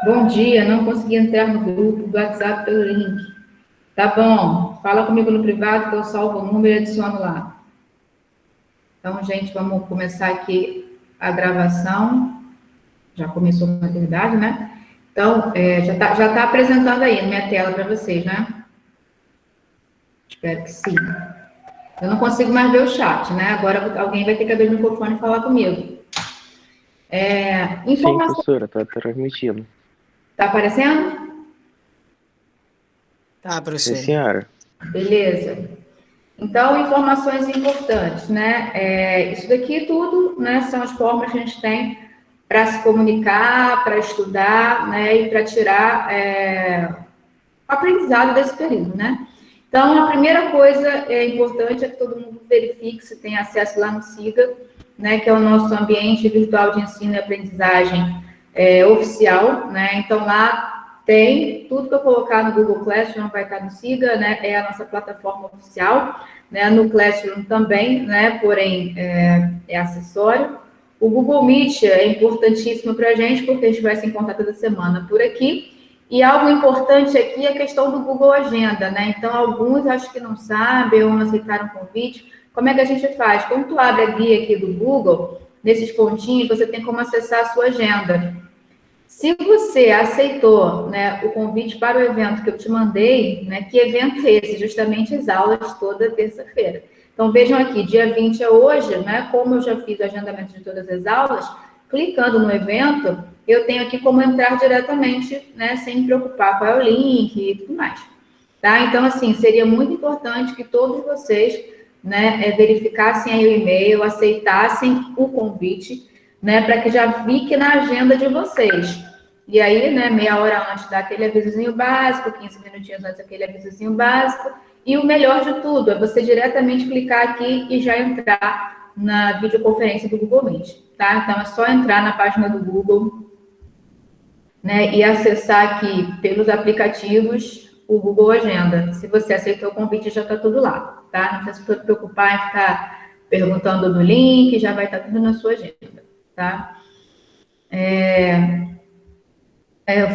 Bom dia, não consegui entrar no grupo do WhatsApp pelo link. Tá bom, fala comigo no privado que eu salvo o número e adiciono lá. Então, gente, vamos começar aqui a gravação. Já começou, na verdade, né? Então, já tá apresentando aí na minha tela para vocês, né? Espero que sim. Eu não consigo mais ver o chat, né? Agora alguém vai ter que abrir o microfone e falar comigo. Sim, Informação. professora, tá transmitindo. Tá aparecendo? Tá, Sim, professora. senhora. Beleza. Então, informações importantes, né? Isso daqui tudo, né, são as formas que a gente tem para se comunicar, para estudar, né, e para tirar o aprendizado desse período, né? Então, a primeira coisa importante é que todo mundo verifique se tem acesso lá no SIGA, né, que é o nosso ambiente virtual de ensino e aprendizagem oficial, né? Então, lá tem tudo que eu colocar no Google Classroom vai estar no SIGA, né? É a nossa plataforma oficial, né? No Classroom também, né? Porém, é acessório. O Google Meet é importantíssimo para a gente, porque a gente vai se encontrar toda semana por aqui. E algo importante aqui é a questão do Google Agenda, né? Então, alguns acho que não sabem ou não aceitaram o convite. Como é que a gente faz? Quando tu abre a guia aqui do Google, nesses pontinhos, você tem como acessar a sua agenda. Se você aceitou, né, o convite para o evento que eu te mandei, né, que evento é esse? Justamente as aulas toda terça-feira. Então, vejam aqui, dia 20 é hoje, né? Como eu já fiz o agendamento de todas as aulas, clicando no evento, eu tenho aqui como entrar diretamente, né, sem me preocupar qual é o link e tudo mais. Tá? Então, assim, seria muito importante que todos vocês, né, verificassem aí o e-mail, aceitassem o convite, né, para que já fique na agenda de vocês. E aí, né, meia hora antes dá aquele avisozinho básico, 15 minutinhos antes aquele avisozinho básico, e o melhor de tudo é você diretamente clicar aqui e já entrar na videoconferência do Google Meet, tá? Então, é só entrar na página do Google, né, e acessar aqui pelos aplicativos o Google Agenda. Se você aceitou o convite, já está tudo lá, tá? Não precisa se preocupar em ficar perguntando do link, já vai estar tudo na sua agenda, tá?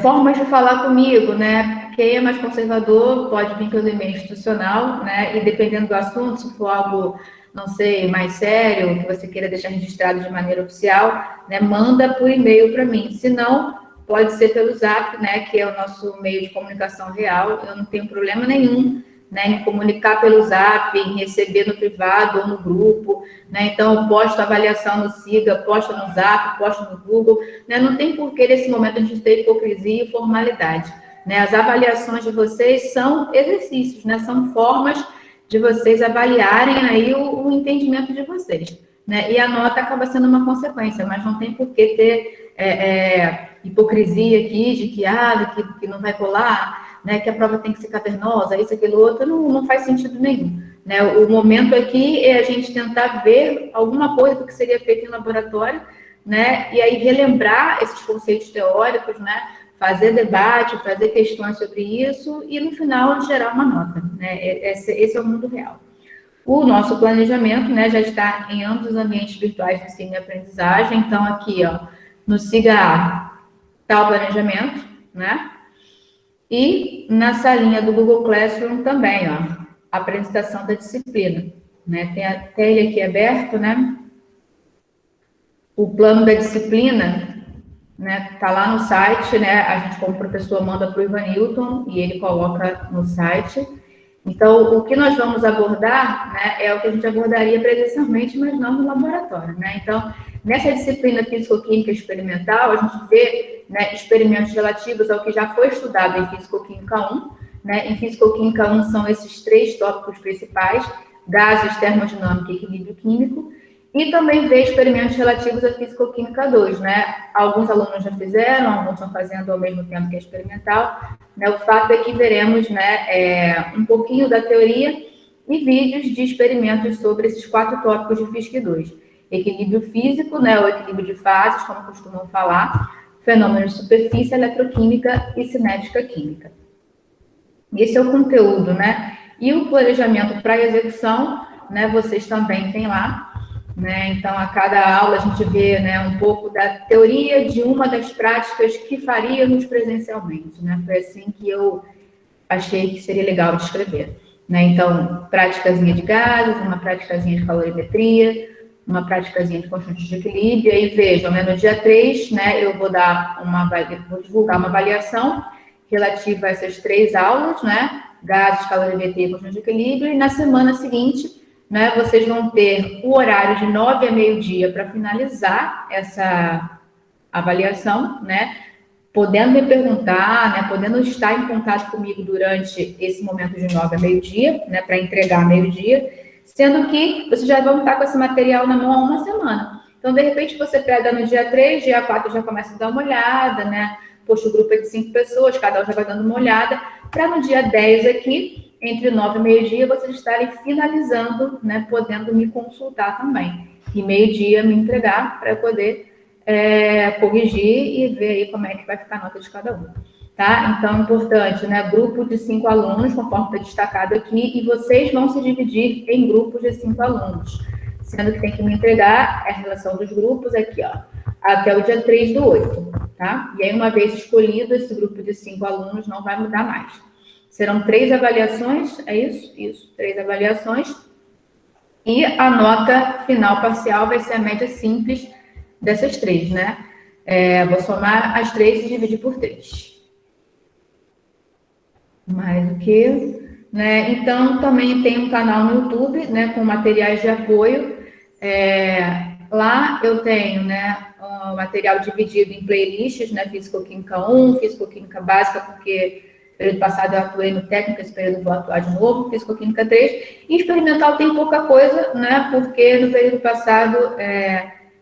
Formas de falar comigo, né? Quem é mais conservador pode vir pelo e-mail institucional, né? E dependendo do assunto, se for algo, não sei, mais sério, que você queira deixar registrado de maneira oficial, né? Manda por e-mail para mim. Se não, pode ser pelo Zap, né? Que é o nosso meio de comunicação real. Eu não tenho problema nenhum, né, em comunicar pelo Zap, em receber no privado ou no grupo, né? Então, eu posto avaliação no SIGA, posto no Zap, posto no Google, né? Não tem por que, nesse momento, a gente ter hipocrisia e formalidade, né? As avaliações de vocês são exercícios, né? São formas de vocês avaliarem aí o entendimento de vocês, né? E a nota acaba sendo uma consequência, mas não tem por que ter hipocrisia aqui de que não vai colar, né, que a prova tem que ser cadernosa, isso, aquilo, outro, não faz sentido nenhum. Né? O momento aqui é a gente tentar ver alguma coisa do que seria feito em laboratório, né, e aí relembrar esses conceitos teóricos, né, fazer debate, fazer questões sobre isso e, no final, gerar uma nota. Né? Esse é o mundo real. O nosso planejamento, né, já está em ambos os ambientes virtuais de ensino e aprendizagem. Então, aqui, ó, no SIGA está o planejamento, né? E na salinha do Google Classroom também, ó, a apresentação da disciplina, né? Tem até ele aqui aberto, né? O plano da disciplina, né? Tá lá no site, né? A gente, como professor, manda para o Ivanilton e ele coloca no site. Então, o que nós vamos abordar, né, é o que a gente abordaria presencialmente, mas não no laboratório, né? Então, nessa disciplina físico-química experimental, a gente vê, né, experimentos relativos ao que já foi estudado em Físico-Química 1, né? Em Físico-Química 1 são esses 3 tópicos principais: gases, termodinâmica e equilíbrio químico. E também ver experimentos relativos à Físico-Química 2, né? Alguns alunos já fizeram, alguns estão fazendo ao mesmo tempo que é experimental. Né? O fato é que veremos, né, um pouquinho da teoria e vídeos de experimentos sobre esses 4 tópicos de Física 2. Equilíbrio físico, né, ou equilíbrio de fases, como costumam falar, fenômenos de superfície, eletroquímica e cinética química. Esse é o conteúdo, né? E o planejamento para execução, né, vocês também têm lá. né? Então, a cada aula a gente vê, né, um pouco da teoria de uma das práticas que faríamos presencialmente, né? Foi assim que eu achei que seria legal de escrever, né? Então, práticazinha de gases, uma práticazinha de calorimetria, uma práticazinha de conjuntos de equilíbrio, e aí vejam, né, no dia 3, né, eu vou vou divulgar uma avaliação relativa a essas 3 aulas, né, gases, calorimetria e conjuntos de equilíbrio, e na semana seguinte, né, vocês vão ter o horário de 9 a meio-dia para finalizar essa avaliação, né, podendo me perguntar, né, podendo estar em contato comigo durante esse momento de 9 a meio-dia, né, para entregar meio-dia, sendo que vocês já vão estar com esse material na mão há uma semana. Então, de repente, você pega no dia 3, dia 4 já começa a dar uma olhada, né? Poxa, o grupo é de 5 pessoas, cada um já vai dando uma olhada, para no dia 10 aqui, entre 9 e meio-dia, vocês estarem finalizando, né, podendo me consultar também. E meio-dia me entregar para eu poder corrigir e ver aí como é que vai ficar a nota de cada um. Tá? Então, importante, né? Grupo de 5 alunos, conforme está destacado aqui, e vocês vão se dividir em grupos de 5 alunos, sendo que tem que me entregar a relação dos grupos aqui, ó, até o dia 3/8, tá? E aí, uma vez escolhido esse grupo de 5 alunos, não vai mudar mais. Serão 3 avaliações, é isso? Isso, 3 avaliações, e a nota final parcial vai ser a média simples dessas 3, né? Vou somar as 3 e dividir por 3. Mais o que, né? Então, também tem um canal no YouTube, né, com materiais de apoio. Lá eu tenho, né, um material dividido em playlists, né, Físico-Química 1, Físico-Química Básica, porque período passado eu atuei no técnico, esse período vou atuar de novo, Físico-Química 3, e experimental tem pouca coisa, né, porque no período passado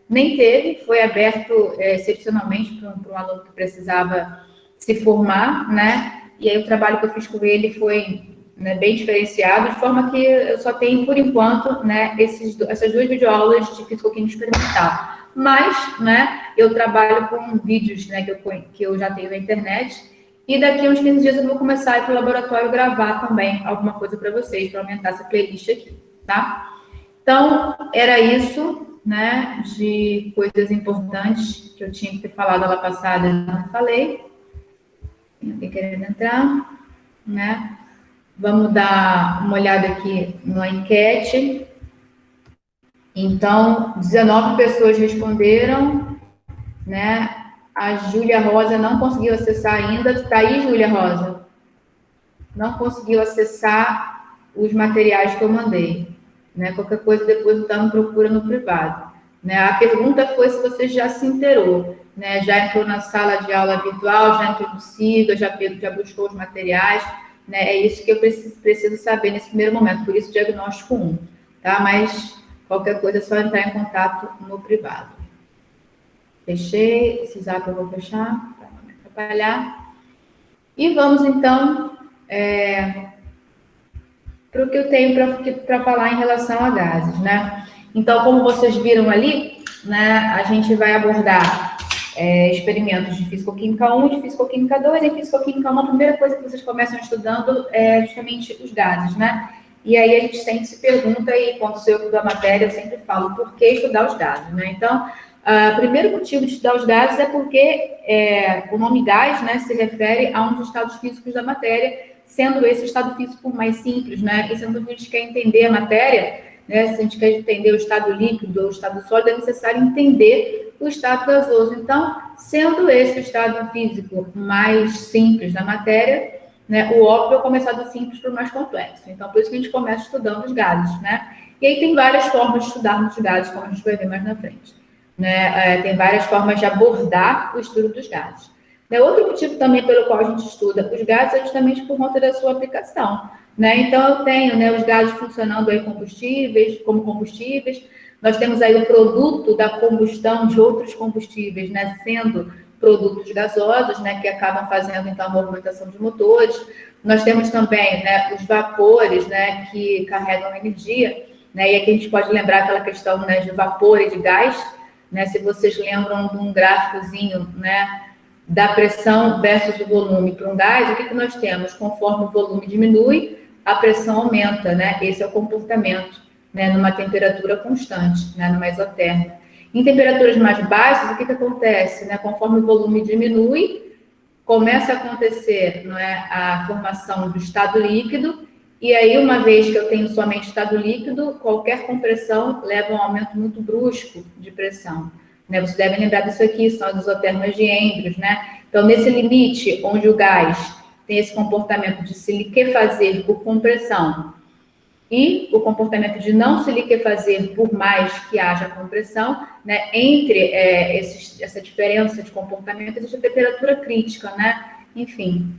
nem teve, foi aberto excepcionalmente para um aluno que precisava se formar, né, e aí o trabalho que eu fiz com ele foi, né, bem diferenciado, de forma que eu só tenho, por enquanto, né, essas 2 videoaulas de Físico-Química Experimental. Mas, né, eu trabalho com vídeos, né, que eu já tenho na internet, e daqui a uns 15 dias eu vou começar a ir para o laboratório gravar também alguma coisa para vocês, para aumentar essa playlist aqui, tá? Então, era isso, né, de coisas importantes que eu tinha que ter falado lá passada e não falei. Tem alguém querendo entrar, né? Vamos dar uma olhada aqui na enquete. Então, 19 pessoas responderam, né? A Júlia Rosa não conseguiu acessar ainda. Está aí, Júlia Rosa? Não conseguiu acessar os materiais que eu mandei, né? Qualquer coisa depois então procura no privado, né? A pergunta foi se você já se inteirou, né? Já entrou na sala de aula virtual, já entrou no Siga, já buscou os materiais, né? É isso que eu preciso saber nesse primeiro momento, por isso diagnóstico 1, tá? Mas qualquer coisa é só entrar em contato no privado. Fechei, esse zap eu vou fechar para não me atrapalhar. E vamos então para o que eu tenho para falar em relação a gases, né? Então, como vocês viram ali, né, a gente vai abordar experimentos de Físico-Química 1, de Físico-Química 2, e Físico-Química 1, a primeira coisa que vocês começam estudando é justamente os gases, né? E aí a gente sempre se pergunta, e quando sou eu que dou a matéria, eu sempre falo, por que estudar os gases, né? Então, o primeiro motivo de estudar os gases é porque o nome gás, né, se refere a um dos estados físicos da matéria, sendo esse o estado físico mais simples, né? E sendo que a gente quer entender a matéria, né? Se a gente quer entender o estado líquido ou o estado sólido, é necessário entender o estado gasoso. Então, sendo esse o estado físico mais simples da matéria, né, o óbvio é começar do simples para o mais complexo. Então, por isso que a gente começa estudando os gases, né? E aí tem várias formas de estudarmos os gases, como a gente vai ver mais na frente, né? Tem várias formas de abordar o estudo dos gases. Outro motivo também pelo qual a gente estuda os gases é justamente por conta da sua aplicação, né? Então, eu tenho, né, os gases funcionando aí como combustíveis, nós temos aí o produto da combustão de outros combustíveis, né, sendo produtos gasosos, né, que acabam fazendo, então, a movimentação de motores. Nós temos também, né, os vapores, né, que carregam energia, né, e aqui a gente pode lembrar aquela questão, né, de vapor e de gás, né, se vocês lembram de um gráficozinho, né, da pressão versus o volume para um gás, o que nós temos? Conforme o volume diminui, a pressão aumenta, né? Esse é o comportamento, né, numa temperatura constante, né, numa isotérmica. Em temperaturas mais baixas, o que acontece? Né, conforme o volume diminui, começa a acontecer, não é, a formação do estado líquido, e aí, uma vez que eu tenho somente estado líquido, qualquer compressão leva a um aumento muito brusco de pressão. Né? Vocês devem lembrar disso aqui, são as isotermas de Andrews, né? Então, nesse limite, onde o gás tem esse comportamento de se liquefazer por compressão e o comportamento de não se liquefazer por mais que haja compressão, né? Entre essa diferença de comportamento, existe a temperatura crítica, né? Enfim,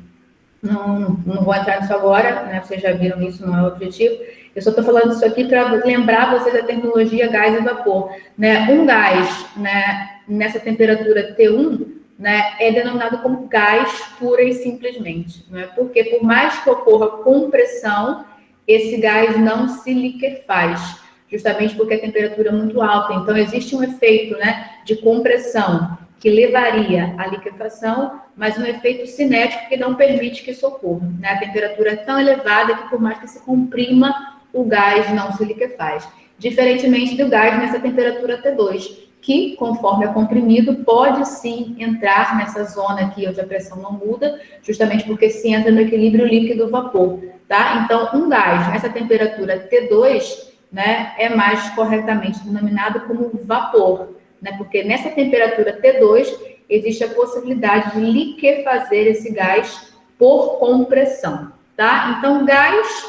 não vou entrar nisso agora, né? Vocês já viram isso, não é o objetivo. Eu só estou falando isso aqui para lembrar vocês da terminologia gás e vapor. Né? Um gás, né, nessa temperatura T1, né, é denominado como gás pura e simplesmente. Né? Porque por mais que ocorra compressão, esse gás não se liquefaz, justamente porque a temperatura é muito alta. Então, existe um efeito, né, de compressão que levaria à liquefação, mas um efeito cinético que não permite que isso ocorra. Né? A temperatura é tão elevada que, por mais que se comprima, o gás não se liquefaz. Diferentemente do gás nessa temperatura T2, que, conforme é comprimido, pode sim entrar nessa zona aqui onde a pressão não muda, justamente porque se entra no equilíbrio líquido-vapor. Tá? Então, um gás nessa temperatura T2, né, é mais corretamente denominado como vapor, né? Porque nessa temperatura T2 existe a possibilidade de liquefazer esse gás por compressão, tá? Então, gás,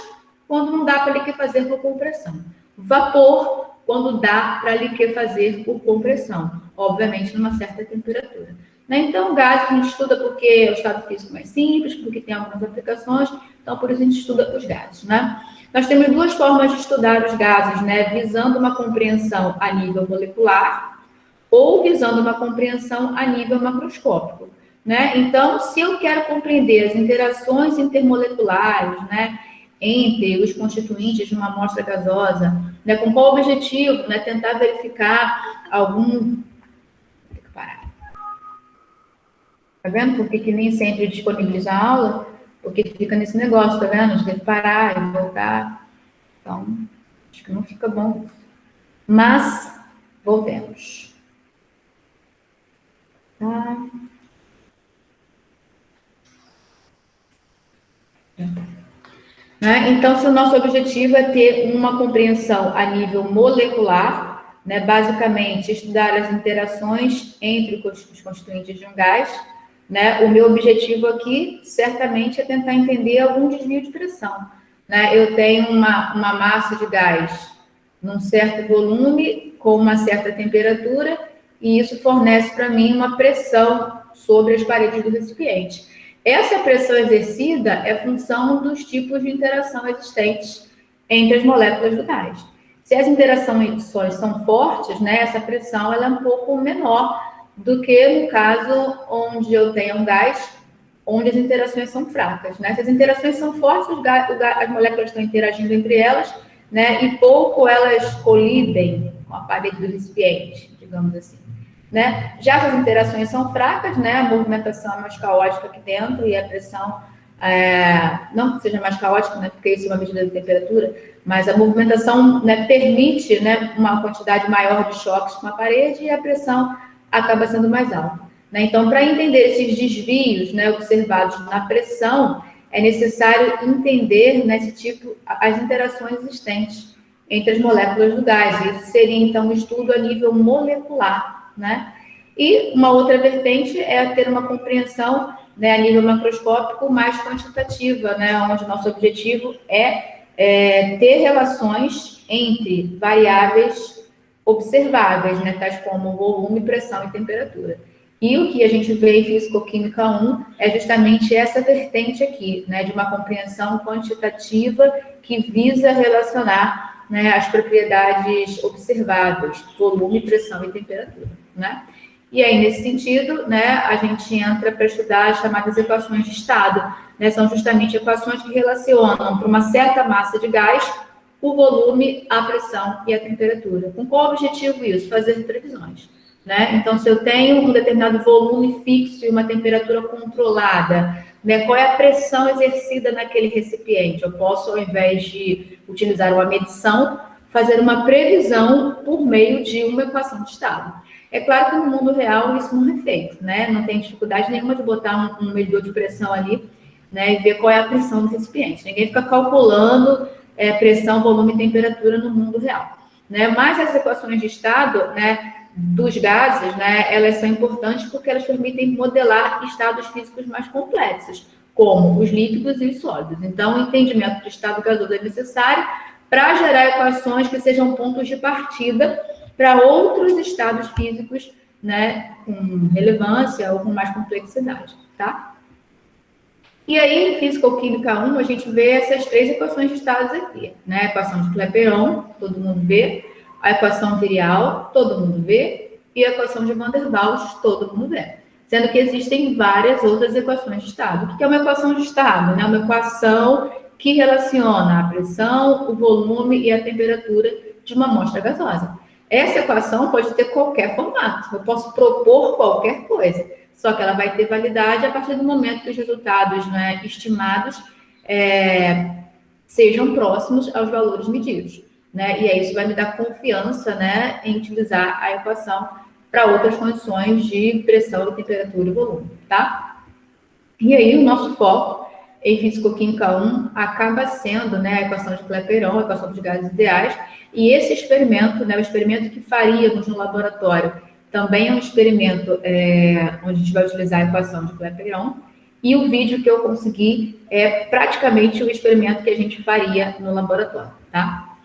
quando não dá para liquefazer por compressão. Vapor, quando dá para liquefazer por compressão, obviamente numa certa temperatura. Né? Então, gás a gente estuda porque é o estado físico mais simples, porque tem algumas aplicações, então por isso a gente estuda os gases, né? Nós temos duas formas de estudar os gases, né? Visando uma compreensão a nível molecular ou visando uma compreensão a nível macroscópico, né? Então, se eu quero compreender as interações intermoleculares, né, entre os constituintes de uma amostra gasosa, né, com qual objetivo, né, tentar verificar algum... Tem que parar. Tá vendo por que nem sempre disponibiliza a aula? Porque fica nesse negócio, tá vendo? De ter que parar e voltar. Então, acho que não fica bom. Mas, voltemos. Tá. Né? Então, se o nosso objetivo é ter uma compreensão a nível molecular, né, basicamente estudar as interações entre os constituintes de um gás, né, o meu objetivo aqui, certamente, é tentar entender algum desvio de pressão. Né? Eu tenho uma massa de gás num certo volume, com uma certa temperatura, e isso fornece para mim uma pressão sobre as paredes do recipiente. Essa pressão exercida é função dos tipos de interação existentes entre as moléculas do gás. Se as interações são fortes, né, essa pressão ela é um pouco menor do que no caso onde eu tenho um gás, onde as interações são fracas. Né? Se as interações são fortes, as moléculas estão interagindo entre elas, né, e pouco elas colidem com a parede do recipiente, digamos assim. Né? Já que as interações são fracas, né, a movimentação é mais caótica aqui dentro e a pressão, não que seja mais caótica, né, porque isso é uma medida de temperatura, mas a movimentação, né, permite, né, uma quantidade maior de choques com a parede e a pressão acaba sendo mais alta. Né? Então, para entender esses desvios, né, observados na pressão, é necessário entender, nesse tipo, as interações existentes entre as moléculas do gás. Isso seria, então, um estudo a nível molecular. Né? E uma outra vertente é ter uma compreensão, né, a nível macroscópico mais quantitativa, né, onde o nosso objetivo é ter relações entre variáveis observáveis, né, tais como volume, pressão e temperatura. E o que a gente vê em Físico-Química 1 é justamente essa vertente aqui, né, de uma compreensão quantitativa que visa relacionar, né, as propriedades observáveis, volume, pressão e temperatura. Né? E aí, nesse sentido, né, a gente entra para estudar as chamadas equações de estado. Né? São justamente equações que relacionam para uma certa massa de gás o volume, a pressão e a temperatura. Com qual objetivo isso? Fazer previsões. Né? Então, se eu tenho um determinado volume fixo e uma temperatura controlada, né, qual é a pressão exercida naquele recipiente? Eu posso, ao invés de utilizar uma medição, fazer uma previsão por meio de uma equação de estado. É claro que no mundo real isso não é feito, né? Não tem dificuldade nenhuma de botar um medidor de pressão ali, né, e ver qual é a pressão do recipiente. Ninguém fica calculando pressão, volume e temperatura no mundo real, né? Mas as equações de estado, né, dos gases, né, elas são importantes porque elas permitem modelar estados físicos mais complexos, como os líquidos e os sólidos. Então, o entendimento do estado gasoso é necessário para gerar equações que sejam pontos de partida para outros estados físicos, né, com relevância ou com mais complexidade, tá? E aí, em Físico-Química 1, a gente vê essas 3 equações de estados aqui, né? A equação de Clapeyron, todo mundo vê, a equação virial, todo mundo vê, e a equação de Van der Waals, todo mundo vê. Sendo que existem várias outras equações de estado. O que é uma equação de estado? Né? Uma equação que relaciona a pressão, o volume e a temperatura de uma amostra gasosa. Essa equação pode ter qualquer formato, eu posso propor qualquer coisa, só que ela vai ter validade a partir do momento que os resultados, né, estimados sejam próximos aos valores medidos, né? E aí isso vai me dar confiança, né, em utilizar a equação para outras condições de pressão, temperatura e volume, tá? E aí o nosso foco em Físico-Química 1 acaba sendo, né, a equação de Clapeyron, a equação dos gases ideais, e esse experimento, né, o experimento que faríamos no laboratório, também é um experimento onde a gente vai utilizar a equação de Clapeyron, e o vídeo que eu consegui é praticamente o experimento que a gente faria no laboratório, tá?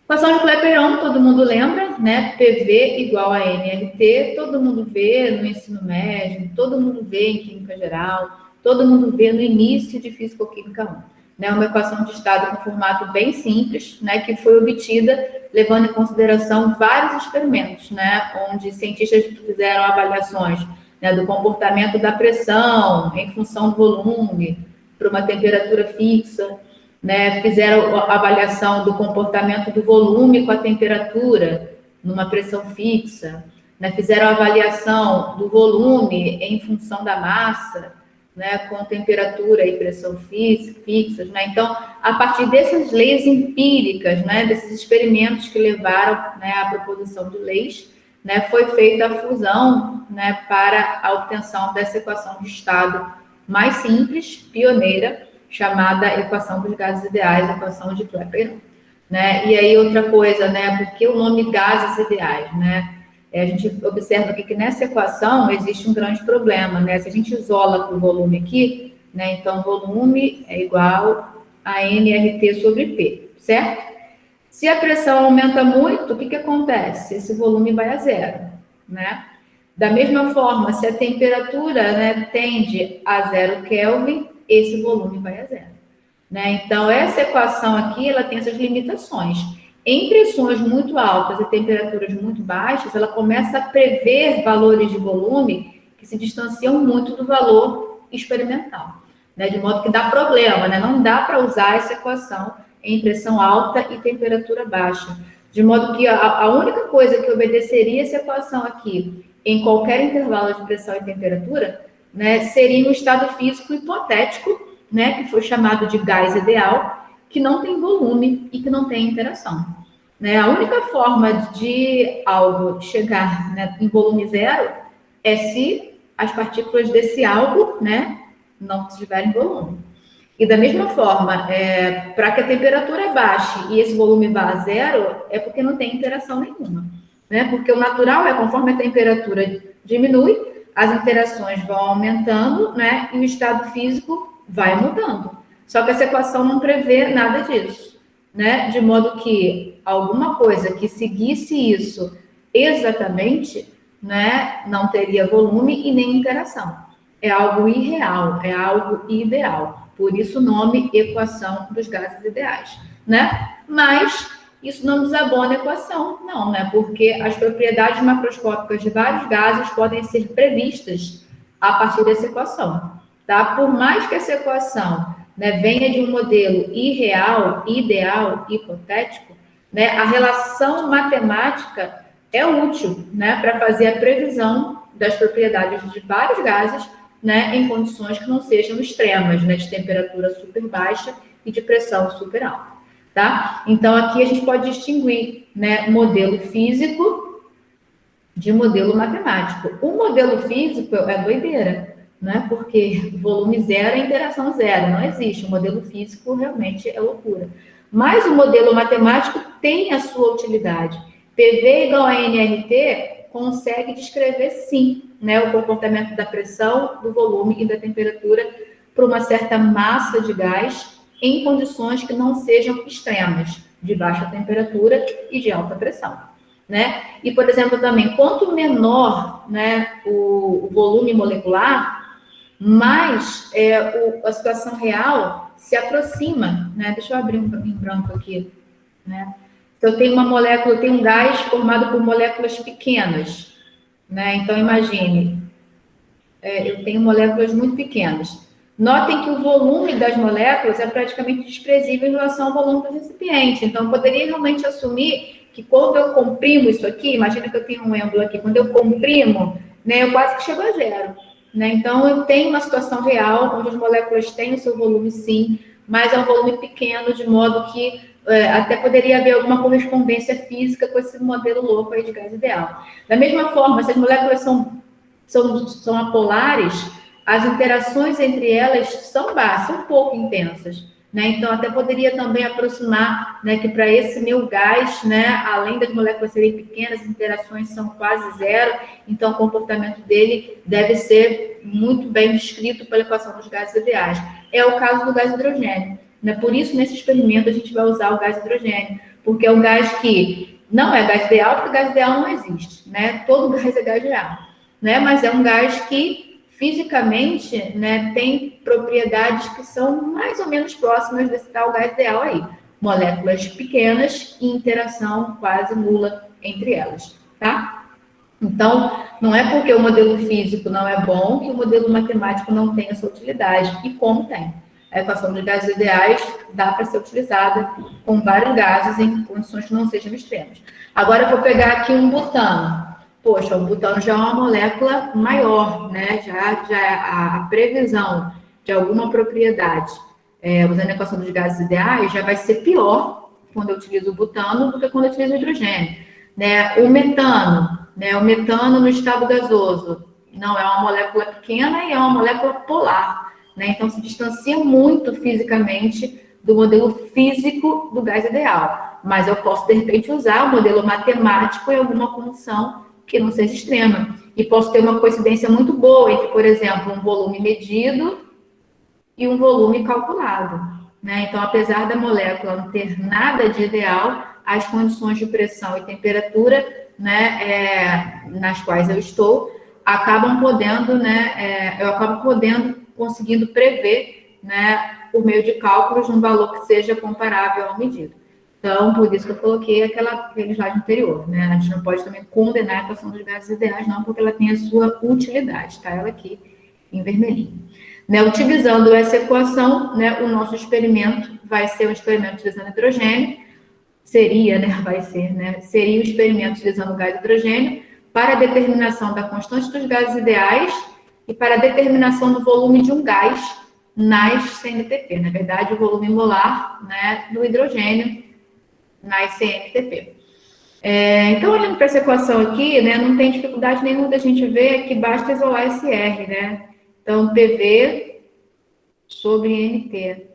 Equação de Clapeyron, todo mundo lembra, né? PV igual a nRT, todo mundo vê no ensino médio, todo mundo vê em Química Geral, todo mundo vê no início de Físico-Química 1. Né? Uma equação de estado com formato bem simples, né? Que foi obtida levando em consideração vários experimentos, né? Onde cientistas fizeram avaliações, né, do comportamento da pressão em função do volume para uma temperatura fixa, né, fizeram a avaliação do comportamento do volume com a temperatura numa pressão fixa, né, fizeram a avaliação do volume em função da massa, né, com temperatura e pressão fixas, né? Então, a partir dessas leis empíricas, né, desses experimentos que levaram, né, à proposição de leis, né, foi feita a fusão, né, para a obtenção dessa equação de estado mais simples, pioneira, chamada equação dos gases ideais, equação de Clapeyron, né? E aí outra coisa, né? Por que o nome gases ideais, né? A gente observa aqui que nessa equação existe um grande problema, né? Se a gente isola o volume aqui, né? Então volume é igual a nRT sobre P, certo? Se a pressão aumenta muito, o que acontece? Esse volume vai a zero, né? Da mesma forma, se a temperatura, né, tende a 0 Kelvin, esse volume vai a zero, né? Então, essa equação aqui, ela tem essas limitações. Em pressões muito altas e temperaturas muito baixas, ela começa a prever valores de volume que se distanciam muito do valor experimental, né? De modo que dá problema, né? Não dá para usar essa equação em pressão alta e temperatura baixa. De modo que a única coisa que obedeceria essa equação aqui em qualquer intervalo de pressão e temperatura, né, seria um estado físico hipotético, né, que foi chamado de gás ideal, que não tem volume e que não tem interação. Né? A única forma de algo chegar, né, em volume zero é se as partículas desse algo, né, não tiverem volume. E da mesma forma, para que a temperatura baixe e esse volume vá a zero, é porque não tem interação nenhuma. Né? Porque o natural é conforme a temperatura diminui, as interações vão aumentando, né? E o estado físico vai mudando. Só que essa equação não prevê nada disso, né? De modo que alguma coisa que seguisse isso exatamente, né, não teria volume e nem interação. É algo irreal, é algo ideal. Por isso o nome equação dos gases ideais, né? Mas isso não desabona a equação, não, né? Porque as propriedades macroscópicas de vários gases podem ser previstas a partir dessa equação, tá? Por mais que essa equação, né, venha de um modelo irreal, ideal, hipotético, né, a relação matemática é útil, né, para fazer a previsão das propriedades de vários gases, né, em condições que não sejam extremas, né, de temperatura super baixa e de pressão super alta. tá? Então, aqui a gente pode distinguir, né, modelo físico de modelo matemático. O modelo físico é doideira, né? Porque volume zero é interação zero, não existe. O modelo físico realmente é loucura. Mas o modelo matemático tem a sua utilidade. PV igual a nRT consegue descrever, sim, né, o comportamento da pressão, do volume e da temperatura para uma certa massa de gás em condições que não sejam extremas, de baixa temperatura e de alta pressão, né? E, por exemplo, também, quanto menor, né, o volume molecular, mais a situação real se aproxima, né? Deixa eu abrir um em branco aqui, né? Então, eu tenho uma molécula, eu tenho um gás formado por moléculas pequenas, né? Então, imagine, eu tenho moléculas muito pequenas. Notem que o volume das moléculas é praticamente desprezível em relação ao volume do recipiente. Então, eu poderia realmente assumir que quando eu comprimo isso aqui, imagina que eu tenho um êmbolo aqui, quando eu comprimo, né, eu quase que chego a zero. Né? Então, eu tenho uma situação real, onde as moléculas têm o seu volume, sim, mas é um volume pequeno, de modo que até poderia haver alguma correspondência física com esse modelo louco aí de gás ideal. Da mesma forma, se as moléculas são apolares, as interações entre elas são baixas, são pouco intensas, né? Então, até poderia também aproximar, né, que para esse meu gás, né, além das moléculas serem pequenas, as interações são quase zero, então o comportamento dele deve ser muito bem descrito pela equação dos gases ideais. É o caso do gás hidrogênio, né? Por isso, nesse experimento, a gente vai usar o gás hidrogênio, porque é um gás que não é gás ideal, porque o gás ideal não existe, né? Todo gás é gás ideal, né? Mas é um gás que fisicamente, né, tem propriedades que são mais ou menos próximas desse tal gás ideal aí. Moléculas pequenas e interação quase nula entre elas, tá? Então, não é porque o modelo físico não é bom que o modelo matemático não tem a sua utilidade. E como tem? A equação de gases ideais dá para ser utilizada com vários gases em condições que não sejam extremas. Agora, eu vou pegar aqui um butano. Poxa, o butano já é uma molécula maior, né? Já a previsão de alguma propriedade, usando a equação dos gases ideais, já vai ser pior quando eu utilizo o butano do que quando eu utilizo o hidrogênio, né? O metano, né? O metano no estado gasoso não é uma molécula pequena e é uma molécula polar, né? Então se distancia muito fisicamente do modelo físico do gás ideal, mas eu posso de repente usar o modelo matemático em alguma condição que não seja extrema. E posso ter uma coincidência muito boa entre, por exemplo, um volume medido e um volume calculado, né? Então, apesar da molécula não ter nada de ideal, as condições de pressão e temperatura, né, nas quais eu estou, acabam podendo, né, eu acabo conseguindo prever, né, por meio de cálculos, um valor que seja comparável ao medido. Então, por isso que eu coloquei aquele slide anterior, né? A gente não pode também condenar a equação dos gases ideais, não, porque ela tem a sua utilidade, tá? Ela aqui em vermelhinho. Né? Utilizando essa equação, né, o nosso experimento vai ser um experimento utilizando hidrogênio, seria um experimento utilizando o gás hidrogênio para a determinação da constante dos gases ideais e para a determinação do volume de um gás nas CNTP. Na verdade, o volume molar, né, do hidrogênio nas CNTP. Então, olhando para essa equação aqui, né, não tem dificuldade nenhuma da gente ver que basta isolar esse R, né? Então, PV sobre NT.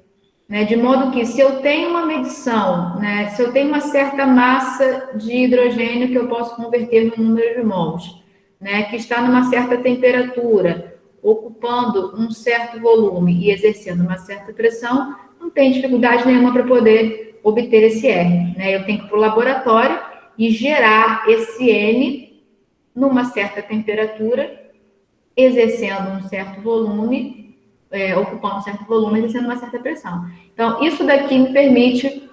Né, de modo que, se eu tenho uma medição, né, se eu tenho uma certa massa de hidrogênio que eu posso converter no número de mols, né, que está numa certa temperatura, ocupando um certo volume e exercendo uma certa pressão, não tem dificuldade nenhuma para poder obter esse R. Né? Eu tenho que ir para o laboratório e gerar esse N numa certa temperatura, exercendo um certo volume, ocupando um certo volume, exercendo uma certa pressão. Então, isso daqui me permite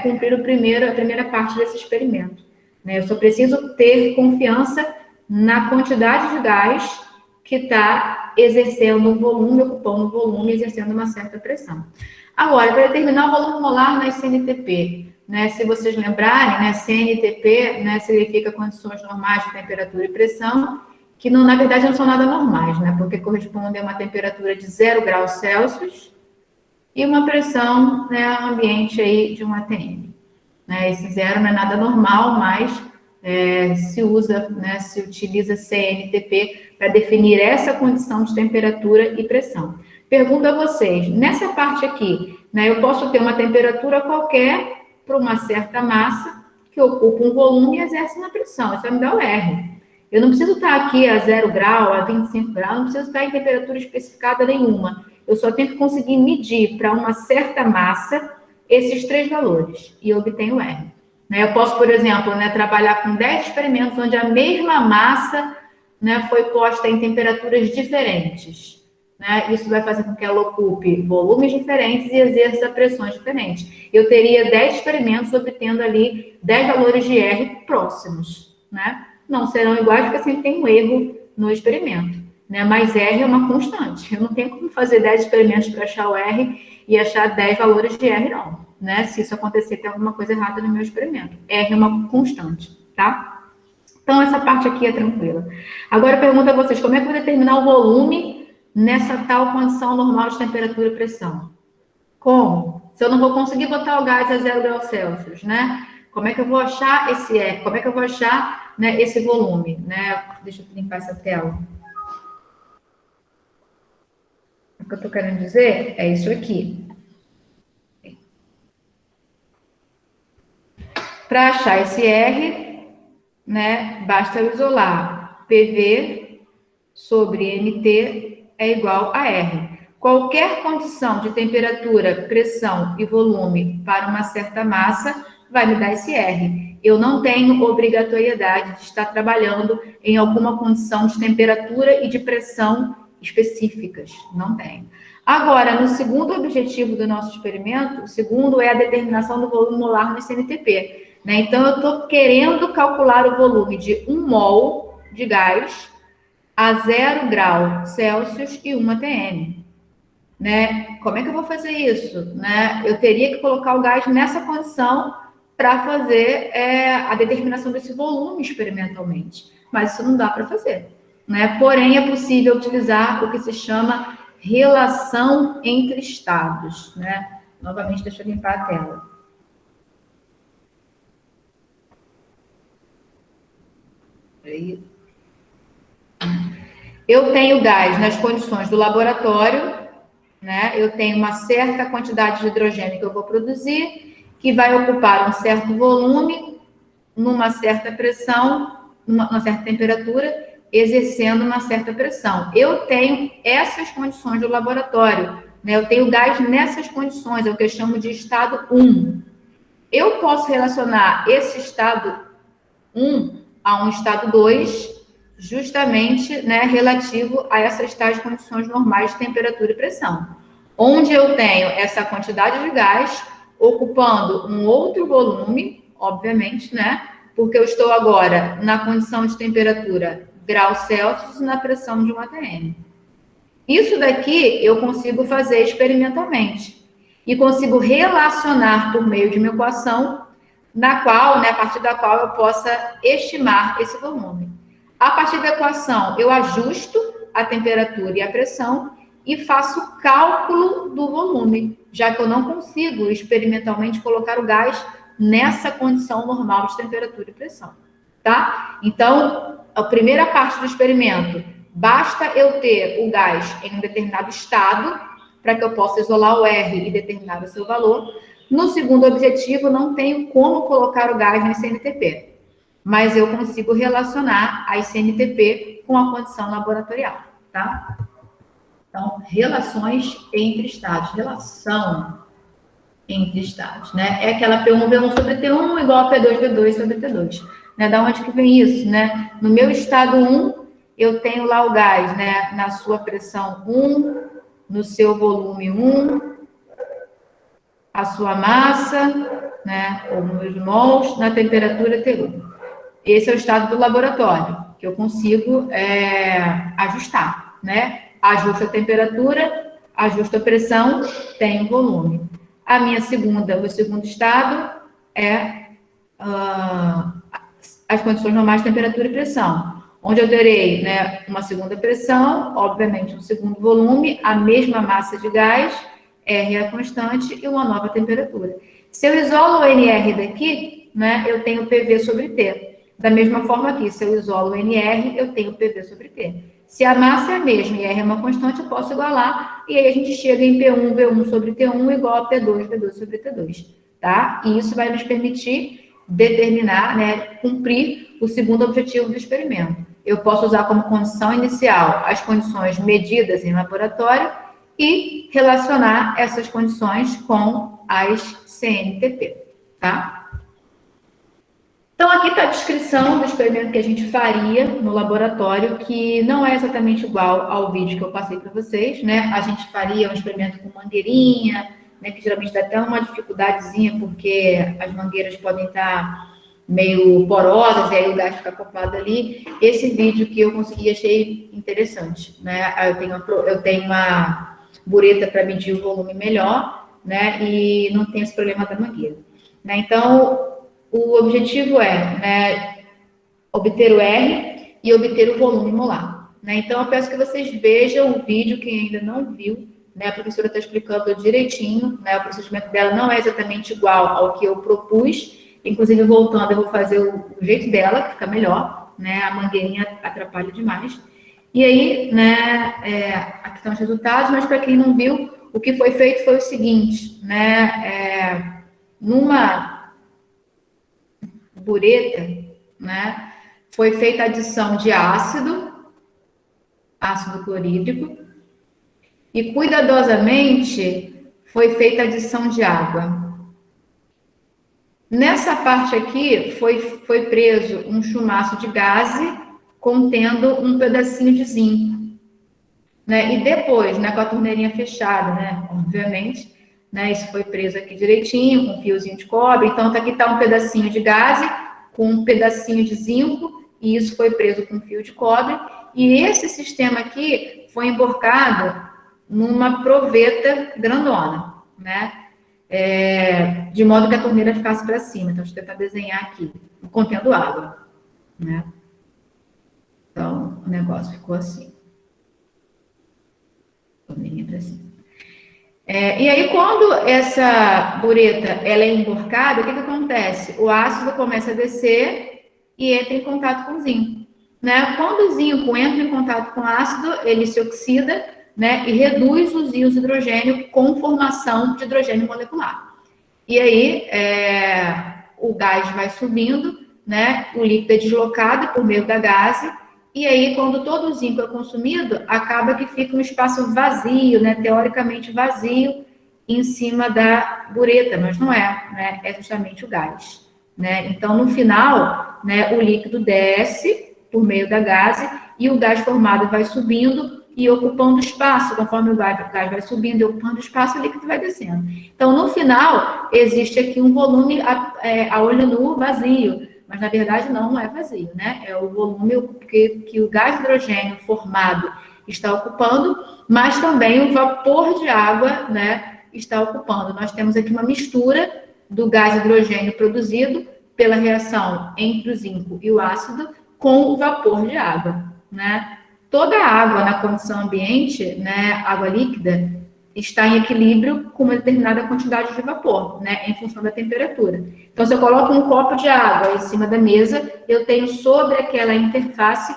cumprir a primeira parte desse experimento. Né? Eu só preciso ter confiança na quantidade de gás que está exercendo um volume, ocupando um volume, exercendo uma certa pressão. Agora, para determinar o volume molar nas CNTP, né, se vocês lembrarem, né, CNTP, né, significa condições normais de temperatura e pressão, que não, na verdade não são nada normais, né, porque correspondem a uma temperatura de 0 graus Celsius e uma pressão, né, ambiente aí de 1 atm. Né? Esse zero não é nada normal, mas se usa, né, se utiliza CNTP para definir essa condição de temperatura e pressão. Pergunto a vocês, nessa parte aqui, né, eu posso ter uma temperatura qualquer para uma certa massa que ocupa um volume e exerce uma pressão, isso vai me dar o R. Eu não preciso estar aqui a 0 grau, a 25 graus, não preciso estar em temperatura especificada nenhuma. Eu só tenho que conseguir medir para uma certa massa esses 3 valores e eu obtenho o R. Eu posso, por exemplo, né, trabalhar com 10 experimentos onde a mesma massa, né, foi posta em temperaturas diferentes. Né? Isso vai fazer com que ela ocupe volumes diferentes e exerça pressões diferentes. Eu teria 10 experimentos obtendo ali 10 valores de R próximos. Né? Não serão iguais, porque sempre tem um erro no experimento. Né? Mas R é uma constante. Eu não tenho como fazer 10 experimentos para achar o R e achar 10 valores de R, não. Né? Se isso acontecer, tem alguma coisa errada no meu experimento. R é uma constante, tá? Então, essa parte aqui é tranquila. Agora, eu pergunto a vocês, como é que eu vou determinar o volume nessa tal condição normal de temperatura e pressão? Como? Se eu não vou conseguir botar o gás a 0 graus Celsius, né? Como é que eu vou achar esse R? Como é que eu vou achar, né, esse volume? Né? Deixa eu limpar essa tela. O que eu estou querendo dizer é isso aqui. Para achar esse R, né, basta eu isolar PV sobre NT é igual a R. Qualquer condição de temperatura, pressão e volume para uma certa massa vai me dar esse R. Eu não tenho obrigatoriedade de estar trabalhando em alguma condição de temperatura e de pressão específicas. Não tenho. Agora, no segundo objetivo do nosso experimento, o segundo é a determinação do volume molar no CNTP. Né? Então, eu estou querendo calcular o volume de 1 mol de gás a 0 grau Celsius e 1 atm. Né? Como é que eu vou fazer isso? Né? Eu teria que colocar o gás nessa condição para fazer a determinação desse volume experimentalmente. Mas isso não dá para fazer. Né? Porém, é possível utilizar o que se chama relação entre estados. Né? Novamente, deixa eu limpar a tela. Eu tenho gás nas condições do laboratório, né? Eu tenho uma certa quantidade de hidrogênio que eu vou produzir, que vai ocupar um certo volume, numa certa pressão, numa certa temperatura, exercendo uma certa pressão. Eu tenho essas condições do laboratório, né? Eu tenho gás nessas condições, é o que eu chamo de estado 1. Eu posso relacionar esse estado 1 a um estado 2, justamente, né, relativo a essas tais condições normais de temperatura e pressão, onde eu tenho essa quantidade de gás ocupando um outro volume, obviamente, né, porque eu estou agora na condição de temperatura graus Celsius e na pressão de 1 atm. Isso daqui eu consigo fazer experimentalmente e consigo relacionar por meio de uma equação na qual, né, a partir da qual eu possa estimar esse volume. A partir da equação, eu ajusto a temperatura e a pressão e faço cálculo do volume, já que eu não consigo experimentalmente colocar o gás nessa condição normal de temperatura e pressão, tá? Então, a primeira parte do experimento, basta eu ter o gás em um determinado estado para que eu possa isolar o R e determinar o seu valor. No segundo objetivo, não tenho como colocar o gás no CNTP, mas eu consigo relacionar a CNTP com a condição laboratorial, tá? Então, relações entre estados, relação entre estados, né? É aquela P1, V1 sobre T1 igual a P2, V2 sobre T2. Né? Da onde que vem isso, né? No meu estado 1, eu tenho lá o gás, né? Na sua pressão 1, no seu volume 1, a sua massa, né, ou nos mols, na temperatura T1. Esse é o estado do laboratório, que eu consigo ajustar, né? Ajusto a temperatura, ajusto a pressão, tenho volume. A minha o segundo estado é as condições normais de temperatura e pressão, onde eu terei, né, uma segunda pressão, obviamente um segundo volume, a mesma massa de gás R é a constante e uma nova temperatura. Se eu isolo o NR daqui, né, eu tenho PV sobre T. Da mesma forma aqui, se eu isolo o NR, eu tenho PV sobre T. Se a massa é a mesma e R é uma constante, eu posso igualar, e aí a gente chega em P1, V1 sobre T1 igual a P2, V2 sobre T2, tá? E isso vai nos permitir determinar, né, cumprir o segundo objetivo do experimento. Eu posso usar como condição inicial as condições medidas em laboratório e relacionar essas condições com as CNTP, tá? Então, aqui está a descrição do experimento que a gente faria no laboratório, que não é exatamente igual ao vídeo que eu passei para vocês, né? A gente faria um experimento com mangueirinha, né, que geralmente dá até uma dificuldadezinha, porque as mangueiras podem estar meio porosas, e aí o gás fica acoplado ali. Esse vídeo que eu consegui, achei interessante, né? Eu tenho uma bureta para medir o volume melhor, né? E não tem esse problema da mangueira, né? Então, o objetivo é, né, obter o R e obter o volume molar, né? Então, eu peço que vocês vejam o vídeo, quem ainda não viu, né? A professora está explicando direitinho, né? O procedimento dela não é exatamente igual ao que eu propus. Inclusive, voltando, eu vou fazer o jeito dela, que fica melhor, né? A mangueirinha atrapalha demais. E aí, né, aqui estão os resultados, mas para quem não viu, o que foi feito foi o seguinte, né? Numa bureta, né, foi feita a adição de ácido clorídrico, e cuidadosamente foi feita a adição de água. Nessa parte aqui foi preso um chumaço de gaze contendo um pedacinho de zinco, né? E depois, né, com a torneirinha fechada, né, obviamente, né, isso foi preso aqui direitinho, com um fiozinho de cobre. Então, aqui está um pedacinho de gaze com um pedacinho de zinco, e isso foi preso com um fio de cobre. E esse sistema aqui foi emborcado numa proveta grandona, né? De modo que a torneira ficasse para cima. Então, deixa eu tentar desenhar aqui, contendo água, né? Então, o negócio ficou assim. Torneirinha para cima. E aí, quando essa bureta ela é emborcada, o que acontece? O ácido começa a descer e entra em contato com o zinco, né? Quando o zinco entra em contato com o ácido, ele se oxida, né, e reduz os íons de hidrogênio com formação de hidrogênio molecular. E aí, o gás vai subindo, né? O líquido é deslocado por meio da gase. E aí, quando todo o zinco é consumido, acaba que fica um espaço vazio, né, teoricamente vazio, em cima da bureta, mas não é, né, é justamente o gás, né? Então, no final, né, o líquido desce por meio da gase e o gás formado vai subindo e ocupando espaço. Conforme o gás vai subindo e ocupando espaço, o líquido vai descendo. Então, no final, existe aqui um volume a olho nu vazio, mas na verdade não é vazio, né? É o volume que o gás de hidrogênio formado está ocupando, mas também o vapor de água, né, está ocupando. Nós temos aqui uma mistura do gás de hidrogênio produzido pela reação entre o zinco e o ácido com o vapor de água, né? Toda a água na condição ambiente, né, água líquida, está em equilíbrio com uma determinada quantidade de vapor, né, em função da temperatura. Então, se eu coloco um copo de água em cima da mesa, eu tenho sobre aquela interface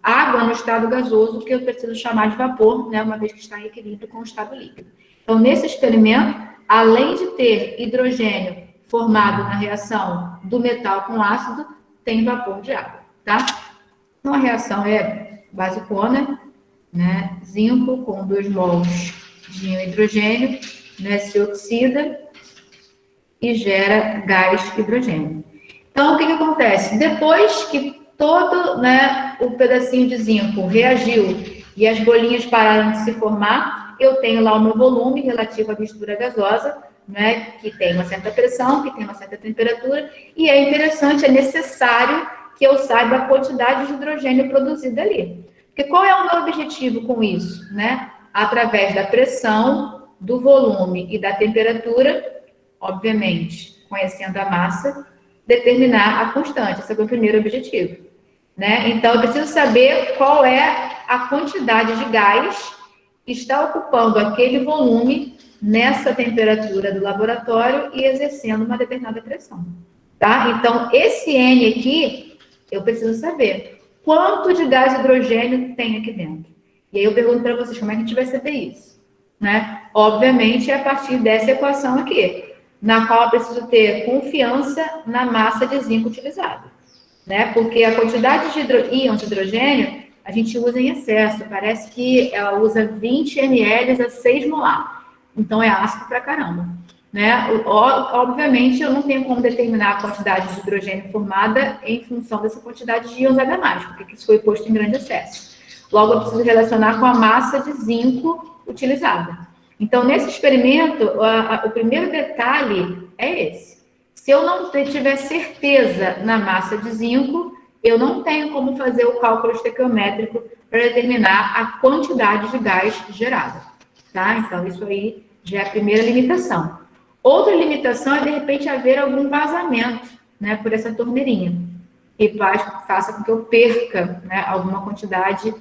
água no estado gasoso, que eu preciso chamar de vapor, né, uma vez que está em equilíbrio com o estado líquido. Então, nesse experimento, além de ter hidrogênio formado na reação do metal com ácido, tem vapor de água, tá? Então, a reação é basicona, né, zinco com 2 mols de hidrogênio, né, se oxida e gera gás hidrogênio. Então, o que acontece? Depois que todo, né, o pedacinho de zinco reagiu e as bolinhas pararam de se formar, eu tenho lá o meu volume relativo à mistura gasosa, né, que tem uma certa pressão, que tem uma certa temperatura, e é interessante, é necessário que eu saiba a quantidade de hidrogênio produzida ali. Porque qual é o meu objetivo com isso, né? Através da pressão, do volume e da temperatura, obviamente, conhecendo a massa, determinar a constante. Esse é o meu primeiro objetivo, né? Então, eu preciso saber qual é a quantidade de gás está ocupando aquele volume nessa temperatura do laboratório e exercendo uma determinada pressão, tá? Então, esse N aqui, eu preciso saber quanto de gás hidrogênio tem aqui dentro. E aí eu pergunto para vocês, como é que a gente vai saber isso? Né? Obviamente, é a partir dessa equação aqui, na qual eu preciso ter confiança na massa de zinco utilizada, né? Porque a quantidade de íons de hidrogênio a gente usa em excesso, parece que ela usa 20 ml a 6 molar, então é ácido pra caramba, né? Obviamente, eu não tenho como determinar a quantidade de hidrogênio formada em função dessa quantidade de íons H+, porque isso foi posto em grande excesso. Logo, eu preciso relacionar com a massa de zinco utilizada. Então, nesse experimento, o primeiro detalhe é esse. Se eu não tiver certeza na massa de zinco, eu não tenho como fazer o cálculo estequiométrico para determinar a quantidade de gás gerada, tá? Então, isso aí já é a primeira limitação. Outra limitação é, de repente, haver algum vazamento, né, por essa torneirinha, e faça com que eu perca, né, alguma quantidade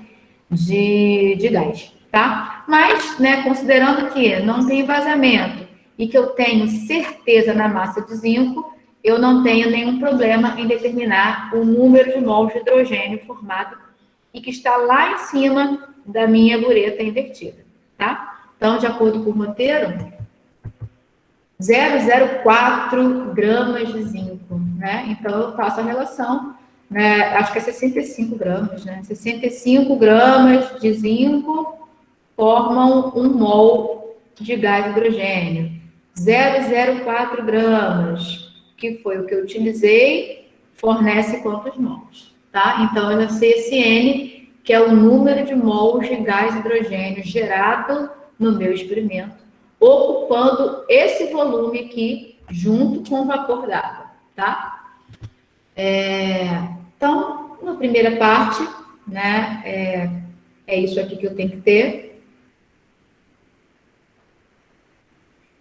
de gás, tá? Mas, né, considerando que não tem vazamento e que eu tenho certeza na massa de zinco, eu não tenho nenhum problema em determinar o número de mols de hidrogênio formado e que está lá em cima da minha bureta invertida, tá? Então, de acordo com o roteiro, 0,04 gramas de zinco, né? Então, eu faço a relação, né? Acho que é 65 gramas, né? 65 gramas de zinco formam 1 mol de gás hidrogênio. 0,04 gramas, que foi o que eu utilizei, fornece quantos mols, tá? Então, eu já sei esse N, que é o número de mols de gás hidrogênio gerado no meu experimento, ocupando esse volume aqui, junto com o vapor d'água, tá? Então, na primeira parte, né, é isso aqui que eu tenho que ter.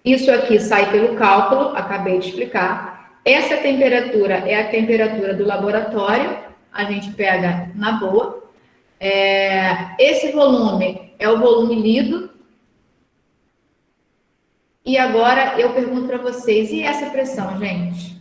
Isso aqui sai pelo cálculo, acabei de explicar. Essa temperatura é a temperatura do laboratório, a gente pega na boa. Esse volume é o volume lido. E agora eu pergunto para vocês, e essa pressão, gente?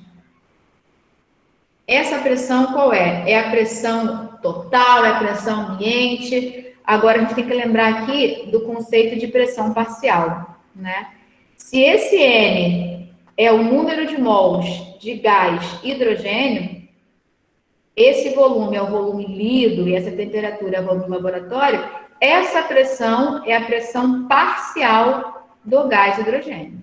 Essa pressão qual é? É a pressão total, é a pressão ambiente? Agora a gente tem que lembrar aqui do conceito de pressão parcial, né? Se esse N é o número de mols de gás hidrogênio, esse volume é o volume lido e essa temperatura é o volume laboratório, essa pressão é a pressão parcial do gás hidrogênio,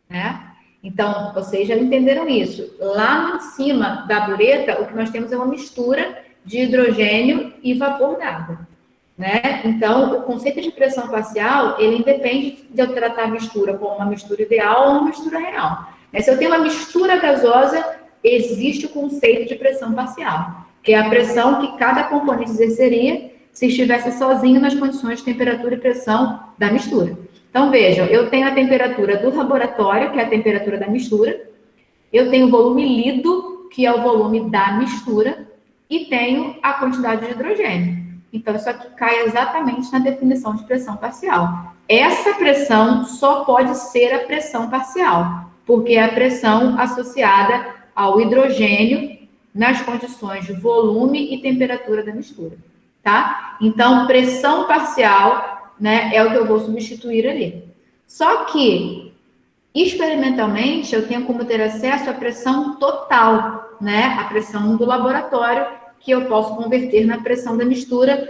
né? Então, vocês já entenderam isso. Lá em cima da bureta, o que nós temos é uma mistura de hidrogênio e vapor d'água, né? Então, o conceito de pressão parcial, ele independe de eu tratar a mistura como uma mistura ideal ou uma mistura real. Se eu tenho uma mistura gasosa, existe o conceito de pressão parcial, que é a pressão que cada componente exerceria se estivesse sozinho nas condições de temperatura e pressão da mistura. Então, vejam, eu tenho a temperatura do laboratório, que é a temperatura da mistura, eu tenho o volume lido, que é o volume da mistura, e tenho a quantidade de hidrogênio. Então, isso aqui cai exatamente na definição de pressão parcial. Essa pressão só pode ser a pressão parcial, porque é a pressão associada ao hidrogênio nas condições de volume e temperatura da mistura, tá? Então, pressão parcial, né, é o que eu vou substituir ali. Só que, experimentalmente, eu tenho como ter acesso à pressão total, né, a pressão do laboratório, que eu posso converter na pressão da mistura.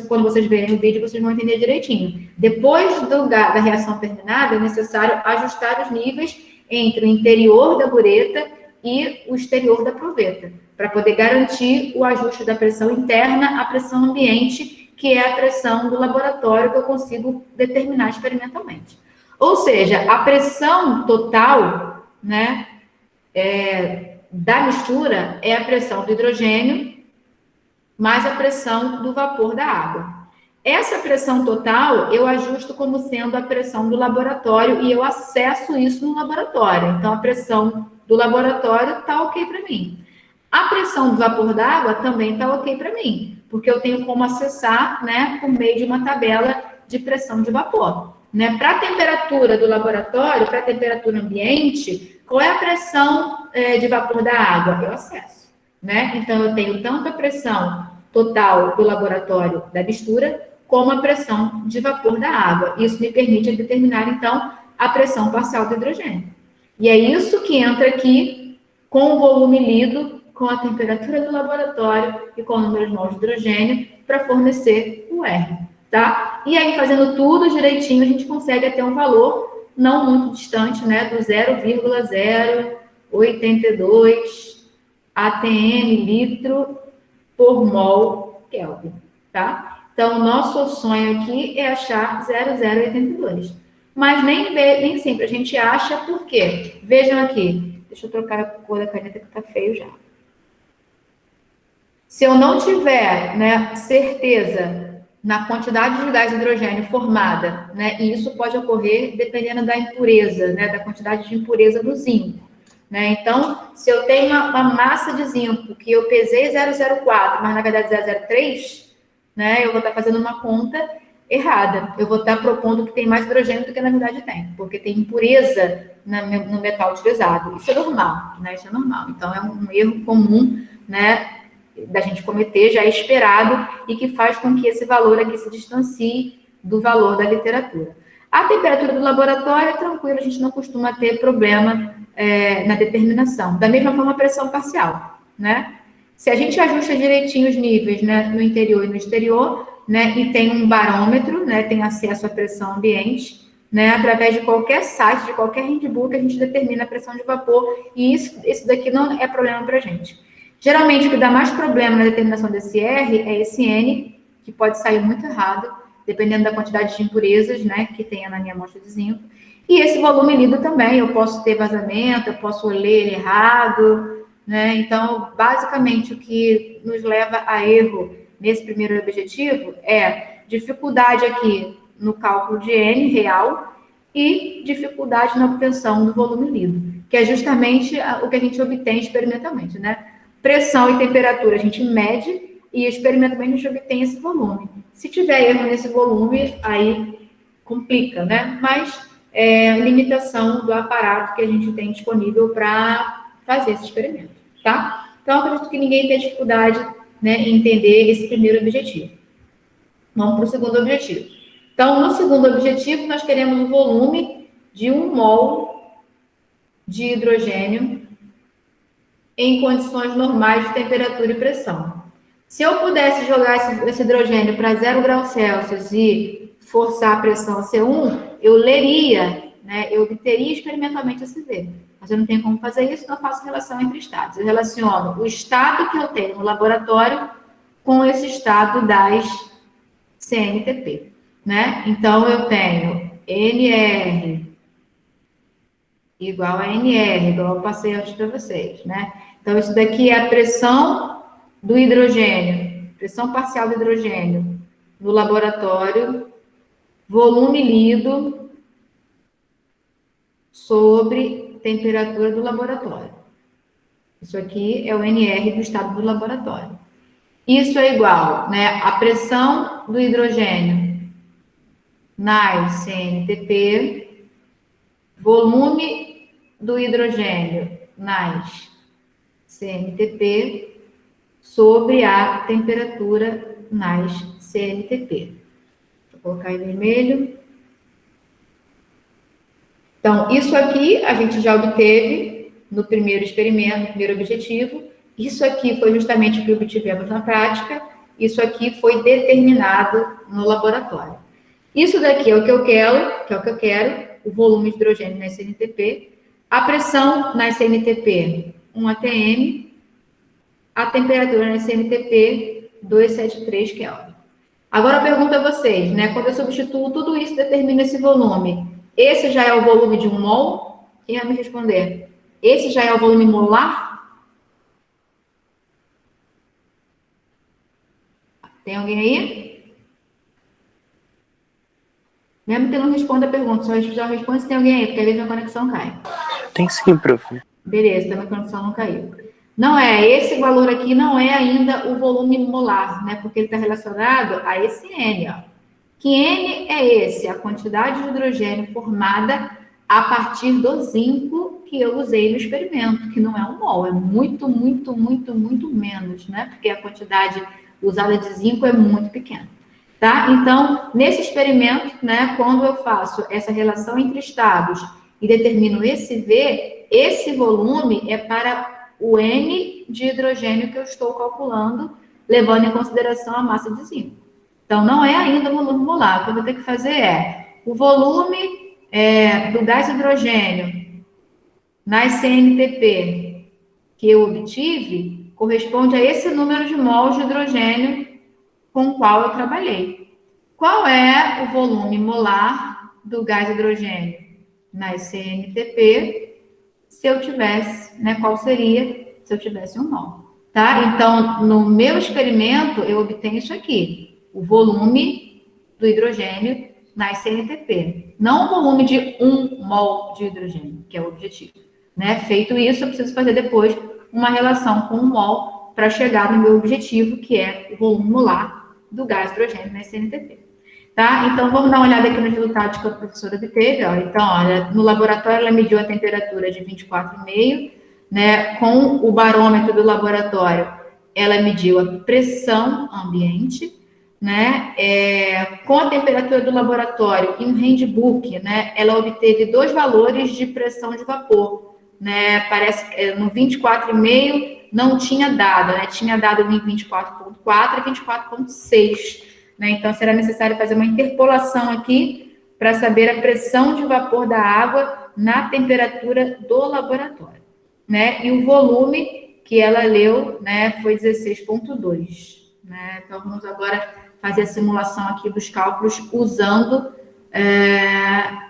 Quando vocês verem o vídeo, vocês vão entender direitinho. Depois da reação terminada, é necessário ajustar os níveis entre o interior da bureta e o exterior da proveta, para poder garantir o ajuste da pressão interna à pressão ambiente, que é a pressão do laboratório que eu consigo determinar experimentalmente. Ou seja, a pressão total, né, da mistura é a pressão do hidrogênio mais a pressão do vapor da água. Essa pressão total eu ajusto como sendo a pressão do laboratório e eu acesso isso no laboratório. Então, a pressão do laboratório está ok para mim. A pressão do vapor d'água também está ok para mim, porque eu tenho como acessar, né, por meio de uma tabela de pressão de vapor. Né? Para a temperatura do laboratório, para a temperatura ambiente, qual é a pressão de vapor da água? Eu acesso. Né? Então, eu tenho tanto a pressão total do laboratório da mistura, como a pressão de vapor da água. Isso me permite determinar, então, a pressão parcial do hidrogênio. E é isso que entra aqui com o volume lido, com a temperatura do laboratório e com o número de mols de hidrogênio para fornecer o R, tá? E aí, fazendo tudo direitinho, a gente consegue ter um valor não muito distante, né, do 0,082 atm litro por mol Kelvin, tá? Então, o nosso sonho aqui é achar 0,082. Mas nem sempre a gente acha, por quê? Vejam aqui. Deixa eu trocar a cor da caneta que tá feio já. Se eu não tiver, né, certeza na quantidade de gás hidrogênio formada, né, e isso pode ocorrer dependendo da impureza, né, da quantidade de impureza do zinco. Né? Então, se eu tenho uma massa de zinco que eu pesei 0,04, mas na verdade 0,03, né, eu vou estar fazendo uma conta errada. Eu vou estar propondo que tem mais hidrogênio do que na verdade tem, porque tem impureza no metal utilizado. Isso é normal, né? Isso é normal. Então, é um erro comum, né, da gente cometer, já é esperado, e que faz com que esse valor aqui se distancie do valor da literatura. A temperatura do laboratório é tranquila, a gente não costuma ter problema na determinação. Da mesma forma, a pressão parcial, né? Se a gente ajusta direitinho os níveis, né, no interior e no exterior, né, e tem um barômetro, né, tem acesso à pressão ambiente, né, através de qualquer site, de qualquer handbook, a gente determina a pressão de vapor, e isso daqui não é problema para a gente. Geralmente, o que dá mais problema na determinação desse R é esse N, que pode sair muito errado, dependendo da quantidade de impurezas, né, que tenha na minha amostra de zinco. E esse volume lido também, eu posso ter vazamento, eu posso ler ele errado, né? Então, basicamente, o que nos leva a erro nesse primeiro objetivo é dificuldade aqui no cálculo de N real e dificuldade na obtenção do volume lido, que é justamente o que a gente obtém experimentalmente, né? Pressão e temperatura a gente mede e experimentalmente a gente obtém esse volume. Se tiver erro nesse volume, aí complica, né? Mas limitação do aparato que a gente tem disponível para fazer esse experimento, tá? Então, acredito que ninguém tem dificuldade, né, em entender esse primeiro objetivo. Vamos para o segundo objetivo. Então, no segundo objetivo, nós queremos o volume de 1 mol de hidrogênio em condições normais de temperatura e pressão. Se eu pudesse jogar esse hidrogênio para 0 graus Celsius e forçar a pressão a ser 1, eu leria, né, eu obteria experimentalmente esse V. Mas eu não tenho como fazer isso, então eu faço relação entre estados. Eu relaciono o estado que eu tenho no laboratório com esse estado das CNTP, né? Então, eu tenho NR igual a NR, igual eu passei antes para vocês, né? Então, isso daqui é a pressão do hidrogênio, pressão parcial do hidrogênio no laboratório, volume lido sobre temperatura do laboratório. Isso aqui é o NR do estado do laboratório. Isso é igual, né, a pressão do hidrogênio nas CNTP, volume do hidrogênio nas CNTP sobre a temperatura nas CNTP. Vou colocar em vermelho. Então, isso aqui a gente já obteve no primeiro experimento, no primeiro objetivo. Isso aqui foi justamente o que obtivemos na prática. Isso aqui foi determinado no laboratório. Isso daqui é o que eu quero, o volume de hidrogênio na CNTP, a pressão na CNTP 1 atm, a temperatura na CNTP 273 Kelvin. Agora eu pergunto a vocês, né? Quando eu substituo tudo isso, determina esse volume. Esse já é o volume de 1 mol? Quem vai me responder? Esse já é o volume molar? Tem alguém aí? Mesmo que não responda a pergunta, só já responde se tem alguém aí, porque às vezes a conexão cai. Tem sim, prof. Beleza, então a conexão não caiu. Não é, esse valor aqui não é ainda o volume molar, né? Porque ele está relacionado a esse N, ó, Que N é esse? A quantidade de hidrogênio formada a partir do zinco que eu usei no experimento, que não é 1 mol, é muito, muito, muito, muito menos, né? Porque a quantidade usada de zinco é muito pequena. Tá? Então, nesse experimento, né, quando eu faço essa relação entre estados e determino esse V, esse volume é para o N de hidrogênio que eu estou calculando, levando em consideração a massa de zinco. Então, não é ainda o volume molar. O que eu vou ter que fazer é o volume do gás hidrogênio na CNTP que eu obtive corresponde a esse número de mols de hidrogênio com o qual eu trabalhei. Qual é o volume molar do gás hidrogênio na CNTP se eu tivesse, né? Qual seria se eu tivesse 1 mol? Tá? Então, no meu experimento, eu obtenho isso aqui, o volume do hidrogênio na CNTP. Não o volume de 1 mol de hidrogênio, que é o objetivo. Né? Feito isso, eu preciso fazer depois uma relação com 1 mol para chegar no meu objetivo, que é o volume molar do gás hidrogênio na CNTP. Tá? Então, vamos dar uma olhada aqui nos resultados que a professora obteve. Ó. Então, olha, no laboratório ela mediu a temperatura de 24,5, né? Com o barômetro do laboratório, ela mediu a pressão ambiente, né? Com a temperatura do laboratório e um handbook, né? Ela obteve 2 valores de pressão de vapor, né? Parece que no 24,5 não tinha dado, né? Tinha dado em 24,4 e 24,6. Né? Então, será necessário fazer uma interpolação aqui para saber a pressão de vapor da água na temperatura do laboratório. Né? E o volume que ela leu, né, foi 16,2. Né? Então, vamos agora fazer a simulação aqui dos cálculos usando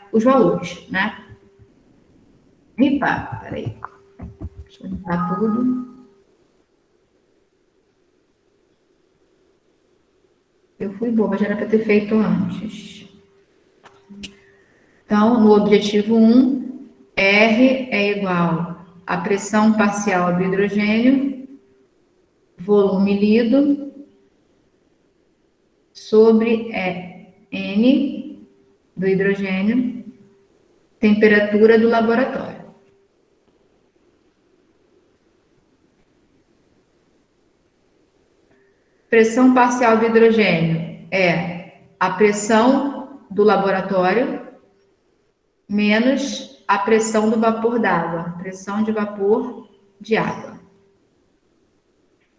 os valores. Né? Epa, peraí. Deixa eu limpar tudo. Eu fui boba, já era para ter feito antes. Então, no objetivo 1, R é igual à pressão parcial do hidrogênio, volume lido, sobre N do hidrogênio, temperatura do laboratório. Pressão parcial do hidrogênio é a pressão do laboratório menos a pressão do vapor d'água, pressão de vapor de água.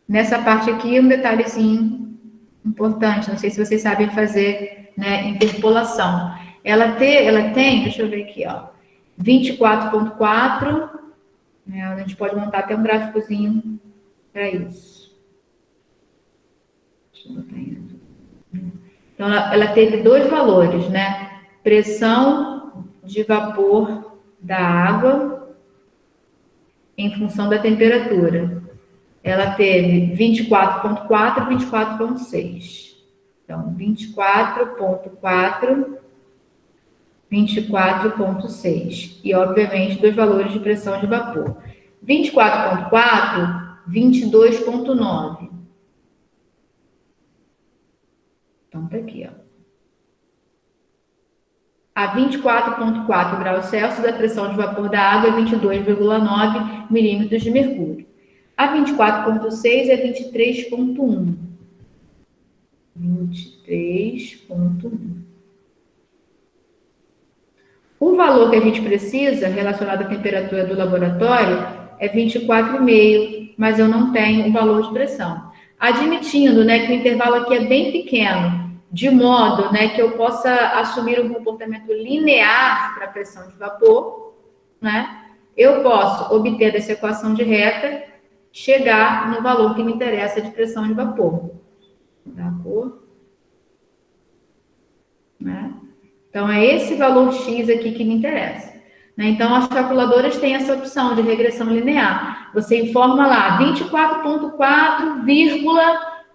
Nessa parte aqui, um detalhezinho importante, não sei se vocês sabem fazer, né, interpolação. Ela tem, deixa eu ver aqui, ó, 24,4, né, a gente pode montar até um gráficozinho para isso. Então, ela teve 2 valores, né? Pressão de vapor da água em função da temperatura. Ela teve 24,4 e 24,6. Então, 24,4, 24,6. E, obviamente, 2 valores de pressão de vapor. 24,4, 22,9. Então, tá aqui, ó. A 24,4 graus Celsius, a pressão de vapor da água é 22,9 milímetros de mercúrio. A 24,6 é 23,1. 23,1. O valor que a gente precisa, relacionado à temperatura do laboratório, é 24,5, mas eu não tenho o valor de pressão. Admitindo, né, que o intervalo aqui é bem pequeno, de modo, né, que eu possa assumir um comportamento linear para a pressão de vapor, né, eu posso obter dessa equação de reta, chegar no valor que me interessa de pressão de vapor. Né? Então, é esse valor X aqui que me interessa. Né? Então, as calculadoras têm essa opção de regressão linear. Você informa lá 24,4,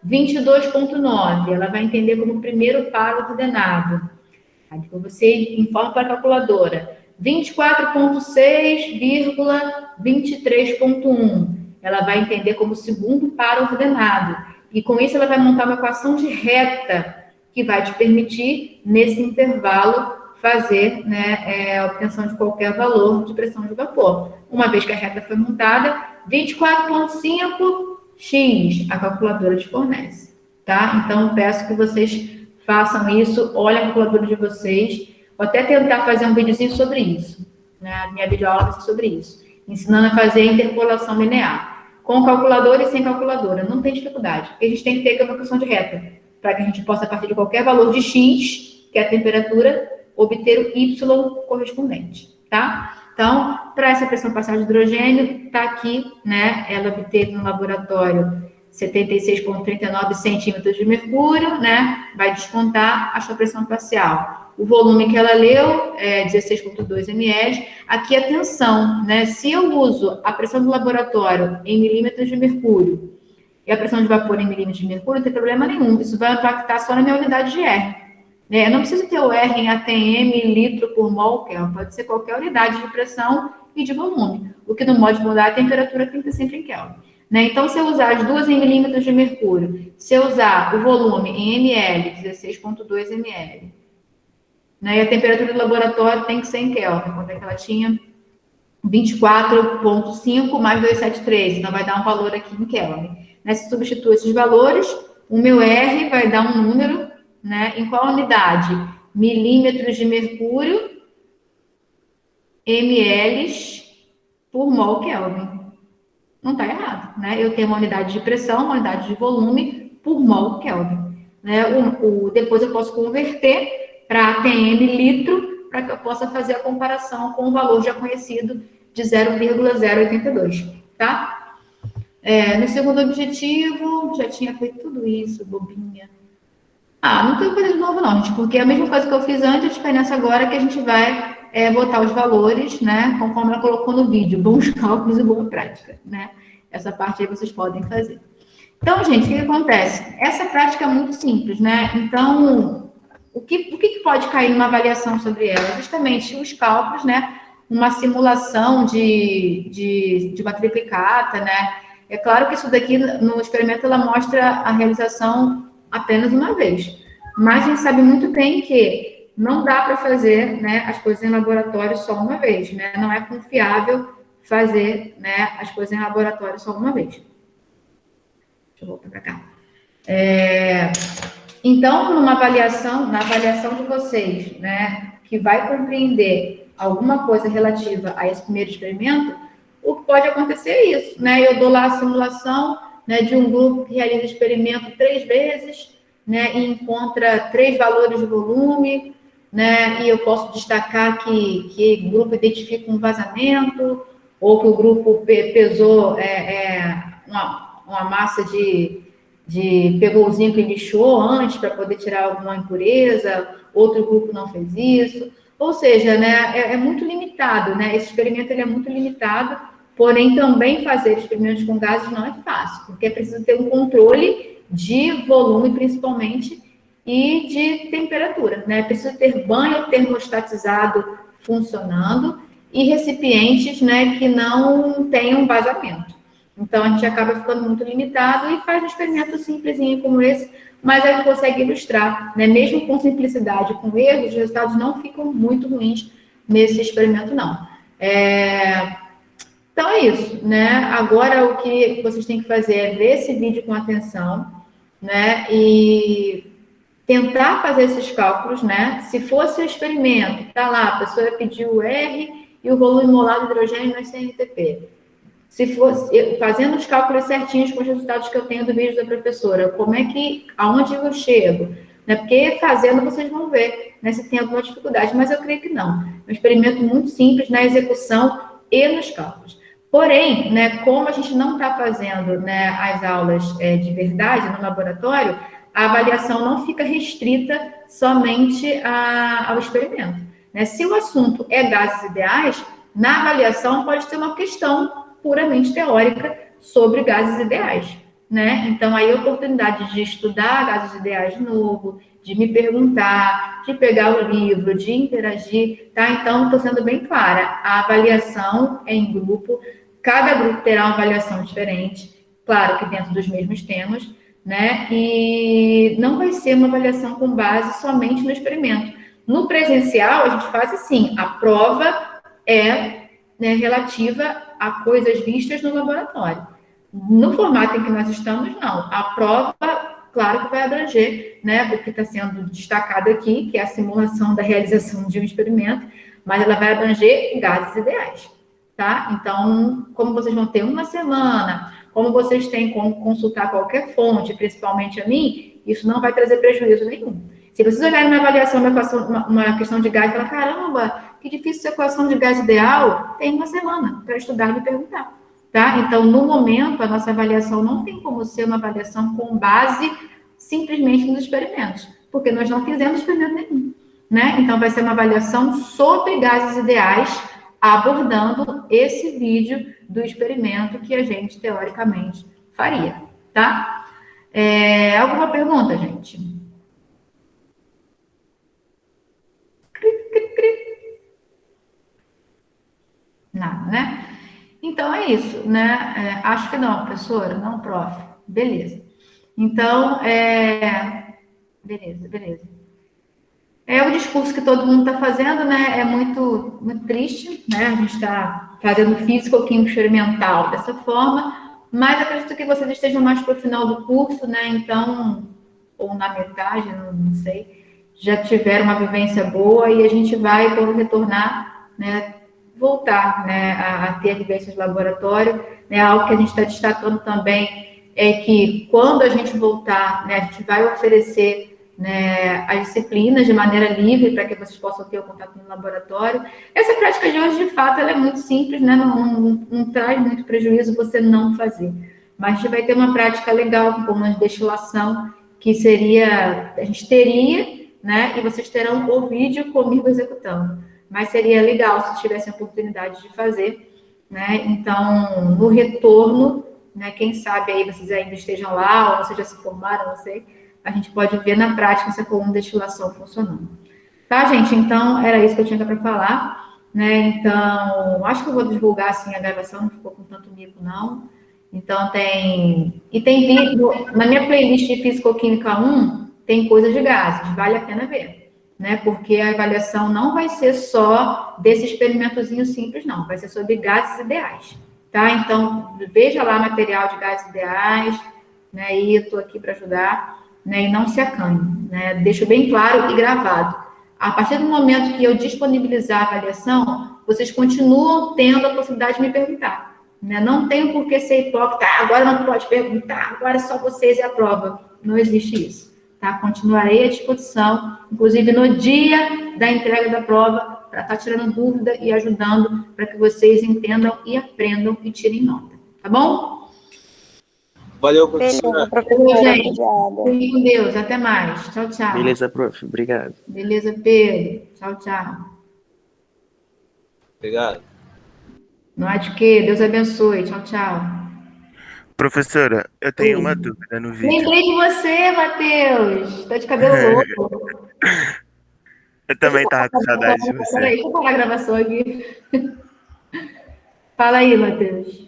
22,9. Ela vai entender como primeiro par ordenado. Aí, depois você informa para a calculadora 24,6, 23,1. Ela vai entender como segundo par ordenado. E com isso ela vai montar uma equação de reta que vai te permitir, nesse intervalo, fazer, né, a obtenção de qualquer valor de pressão de vapor. Uma vez que a reta foi montada, 24,5x a calculadora te fornece, tá? Então, peço que vocês façam isso, olhem a calculadora de vocês, vou até tentar fazer um videozinho sobre isso, né? A minha videoaula vai ser sobre isso, ensinando a fazer a interpolação linear, com calculadora e sem calculadora, não tem dificuldade, porque a gente tem que ter uma equação de reta, para que a gente possa, a partir de qualquer valor de x, que é a temperatura, obter o y correspondente, tá? Então, para essa pressão parcial de hidrogênio, está aqui, né? Ela obteve no laboratório 76,39 centímetros de mercúrio, né? Vai descontar a sua pressão parcial. O volume que ela leu é 16,2 ml. Aqui, atenção, né? Se eu uso a pressão do laboratório em milímetros de mercúrio e a pressão de vapor em milímetros de mercúrio, não tem problema nenhum. Isso vai impactar só na minha unidade de R. Eu não preciso ter o R em ATM, litro por mol, Kelvin. Pode ser qualquer unidade de pressão e de volume. O que não pode mudar é a temperatura, que tem que ser sempre em Kelvin. Então, se eu usar as duas em milímetros de mercúrio, se eu usar o volume em ml, 16,2 ml, né, e a temperatura do laboratório tem que ser em Kelvin. Quanto é que ela tinha? 24,5 mais 273. Então, vai dar um valor aqui em Kelvin. Se substituir esses valores, o meu R vai dar um número, né? Em qual unidade? Milímetros de mercúrio, ml por mol Kelvin. Não está errado, né? Eu tenho uma unidade de pressão, uma unidade de volume por mol Kelvin. Né? Depois eu posso converter para ATM litro, para que eu possa fazer a comparação com o valor já conhecido de 0,082, tá? No segundo objetivo, já tinha feito tudo isso, bobinha. Não tem coisa de novo não, gente, porque é a mesma coisa que eu fiz antes, a diferença agora é que a gente vai botar os valores, né, conforme ela colocou no vídeo, bons cálculos e boa prática, né? Essa parte aí vocês podem fazer. Então, gente, o que acontece? Essa prática é muito simples, né? Então, o que pode cair numa avaliação sobre ela? Justamente os cálculos, né? Uma simulação de uma triplicata, né? É claro que isso daqui, no experimento, ela mostra a realização apenas uma vez. Mas a gente sabe muito bem que não dá para fazer, né, as coisas em laboratório só uma vez, né? Não é confiável fazer, né, as coisas em laboratório só uma vez. Deixa eu voltar para cá. Então, na avaliação de vocês, né, que vai compreender alguma coisa relativa a esse primeiro experimento, o que pode acontecer é isso, né? Eu dou lá a simulação, né, de um grupo que realiza o experimento 3 vezes, né, e encontra 3 valores de volume, né, e eu posso destacar que o grupo identifica um vazamento, ou que o grupo pesou uma massa pegou o zinco e lixou antes para poder tirar alguma impureza, outro grupo não fez isso. Ou seja, né, é muito limitado, né? Esse experimento ele é muito limitado, porém também fazer experimentos com gases não é fácil, porque é preciso ter um controle de volume, principalmente, e de temperatura, né? É preciso ter banho termostatizado funcionando e recipientes, né, que não tenham vazamento. Então, a gente acaba ficando muito limitado e faz um experimento simplesinho como esse, mas a gente consegue ilustrar, né? Mesmo com simplicidade, com erros, os resultados não ficam muito ruins nesse experimento, não. Então, é isso, né? Agora, o que vocês têm que fazer é ver esse vídeo com atenção, né? E tentar fazer esses cálculos, né? Se fosse o experimento, tá lá, a pessoa pediu o R e o volume molar de hidrogênio no SNTP. Se fosse fazendo os cálculos certinhos com os resultados que eu tenho do vídeo da professora, aonde eu chego, né? Porque fazendo vocês vão ver, né, se tem alguma dificuldade, mas eu creio que não. É um experimento muito simples na execução e nos cálculos. Porém, né, como a gente não está fazendo, né, as aulas de verdade no laboratório, a avaliação não fica restrita somente ao experimento, né? Se o assunto é gases ideais, na avaliação pode ter uma questão puramente teórica sobre gases ideais, né? Então, aí a oportunidade de estudar gases ideais de novo, de me perguntar, de pegar o livro, de interagir, tá? Então, estou sendo bem clara, a avaliação é em grupo, cada grupo terá uma avaliação diferente, claro que dentro dos mesmos temas, né? E não vai ser uma avaliação com base somente no experimento. No presencial, a gente faz assim, a prova é, né, relativa a coisas vistas no laboratório. No formato em que nós estamos, não. A prova, claro que vai abranger, né, o que está sendo destacado aqui, que é a simulação da realização de um experimento, mas ela vai abranger gases ideais, tá? Então, como vocês vão ter uma semana, como vocês têm como consultar qualquer fonte, principalmente a mim, isso não vai trazer prejuízo nenhum. Se vocês olharem na avaliação uma questão de gás e falar, caramba, que difícil essa equação de gás ideal, tem uma semana para estudar e me perguntar. Tá? Então, no momento, a nossa avaliação não tem como ser uma avaliação com base simplesmente nos experimentos, porque nós não fizemos experimento nenhum. Né? Então, vai ser uma avaliação sobre gases ideais, abordando esse vídeo do experimento que a gente, teoricamente, faria. Tá? Alguma pergunta, gente? Nada, né? Então é isso, né? Acho que não, professora, não, prof. Beleza. Então, beleza. É o discurso que todo mundo está fazendo, né? É muito, muito triste, né? A gente está fazendo físico-químico experimental dessa forma, mas acredito que vocês estejam mais para o final do curso, né? Então, ou na metade, não sei, já tiveram uma vivência boa e a gente vai, quando retornar, né? Voltar, né? A ter vivências de laboratório, né? Algo que a gente está destacando também é que quando a gente voltar, né? A gente vai oferecer, né, as disciplinas de maneira livre para que vocês possam ter o contato no laboratório. Essa prática de hoje, de fato, ela é muito simples, né? Não traz muito prejuízo você não fazer. Mas a gente vai ter uma prática legal, como a de destilação, que seria, a gente teria, né? E vocês terão o vídeo comigo executando. Mas seria legal se tivessem a oportunidade de fazer, né? Então, no retorno, né? Quem sabe aí vocês ainda estejam lá, ou vocês já se formaram, não sei, a gente pode ver na prática essa coluna de destilação funcionando. Tá, gente? Então, era isso que eu tinha para falar, né? Então, acho que eu vou divulgar, assim, a gravação, não ficou com tanto mico, não. Então, tem vídeo, na minha playlist de Físico-Química 1, tem coisas de gases, vale a pena ver, né? Porque a avaliação não vai ser só desse experimentozinho simples, não. Vai ser sobre gases ideais, tá? Então, veja lá material de gases ideais, né? E eu estou aqui para ajudar, né, e não se acanhe, né? Deixo bem claro e gravado. A partir do momento que eu disponibilizar a avaliação, vocês continuam tendo a possibilidade de me perguntar, né? Não tenho por que ser hipócrita, agora não pode perguntar, agora é só vocês e a prova. Não existe isso, tá? Continuarei à disposição, inclusive no dia da entrega da prova, para estar tirando dúvida e ajudando para que vocês entendam e aprendam e tirem nota, tá bom? Valeu, professora. Beleza, professora, gente. obrigada. Fiquem com Deus. Até mais. Tchau, tchau. Beleza, prof. Obrigado. Beleza, Pedro. Tchau, tchau. Obrigado. Não há de quê. Deus abençoe. Tchau, tchau. Professora, eu tenho uma dúvida no vídeo. Lembrei de você, Matheus. Tá de cabelo louco. Eu também tava com saudade de você. Peraí, deixa eu parar a gravação aqui. Fala aí, Matheus.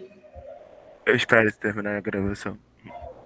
Eu espero terminar a gravação.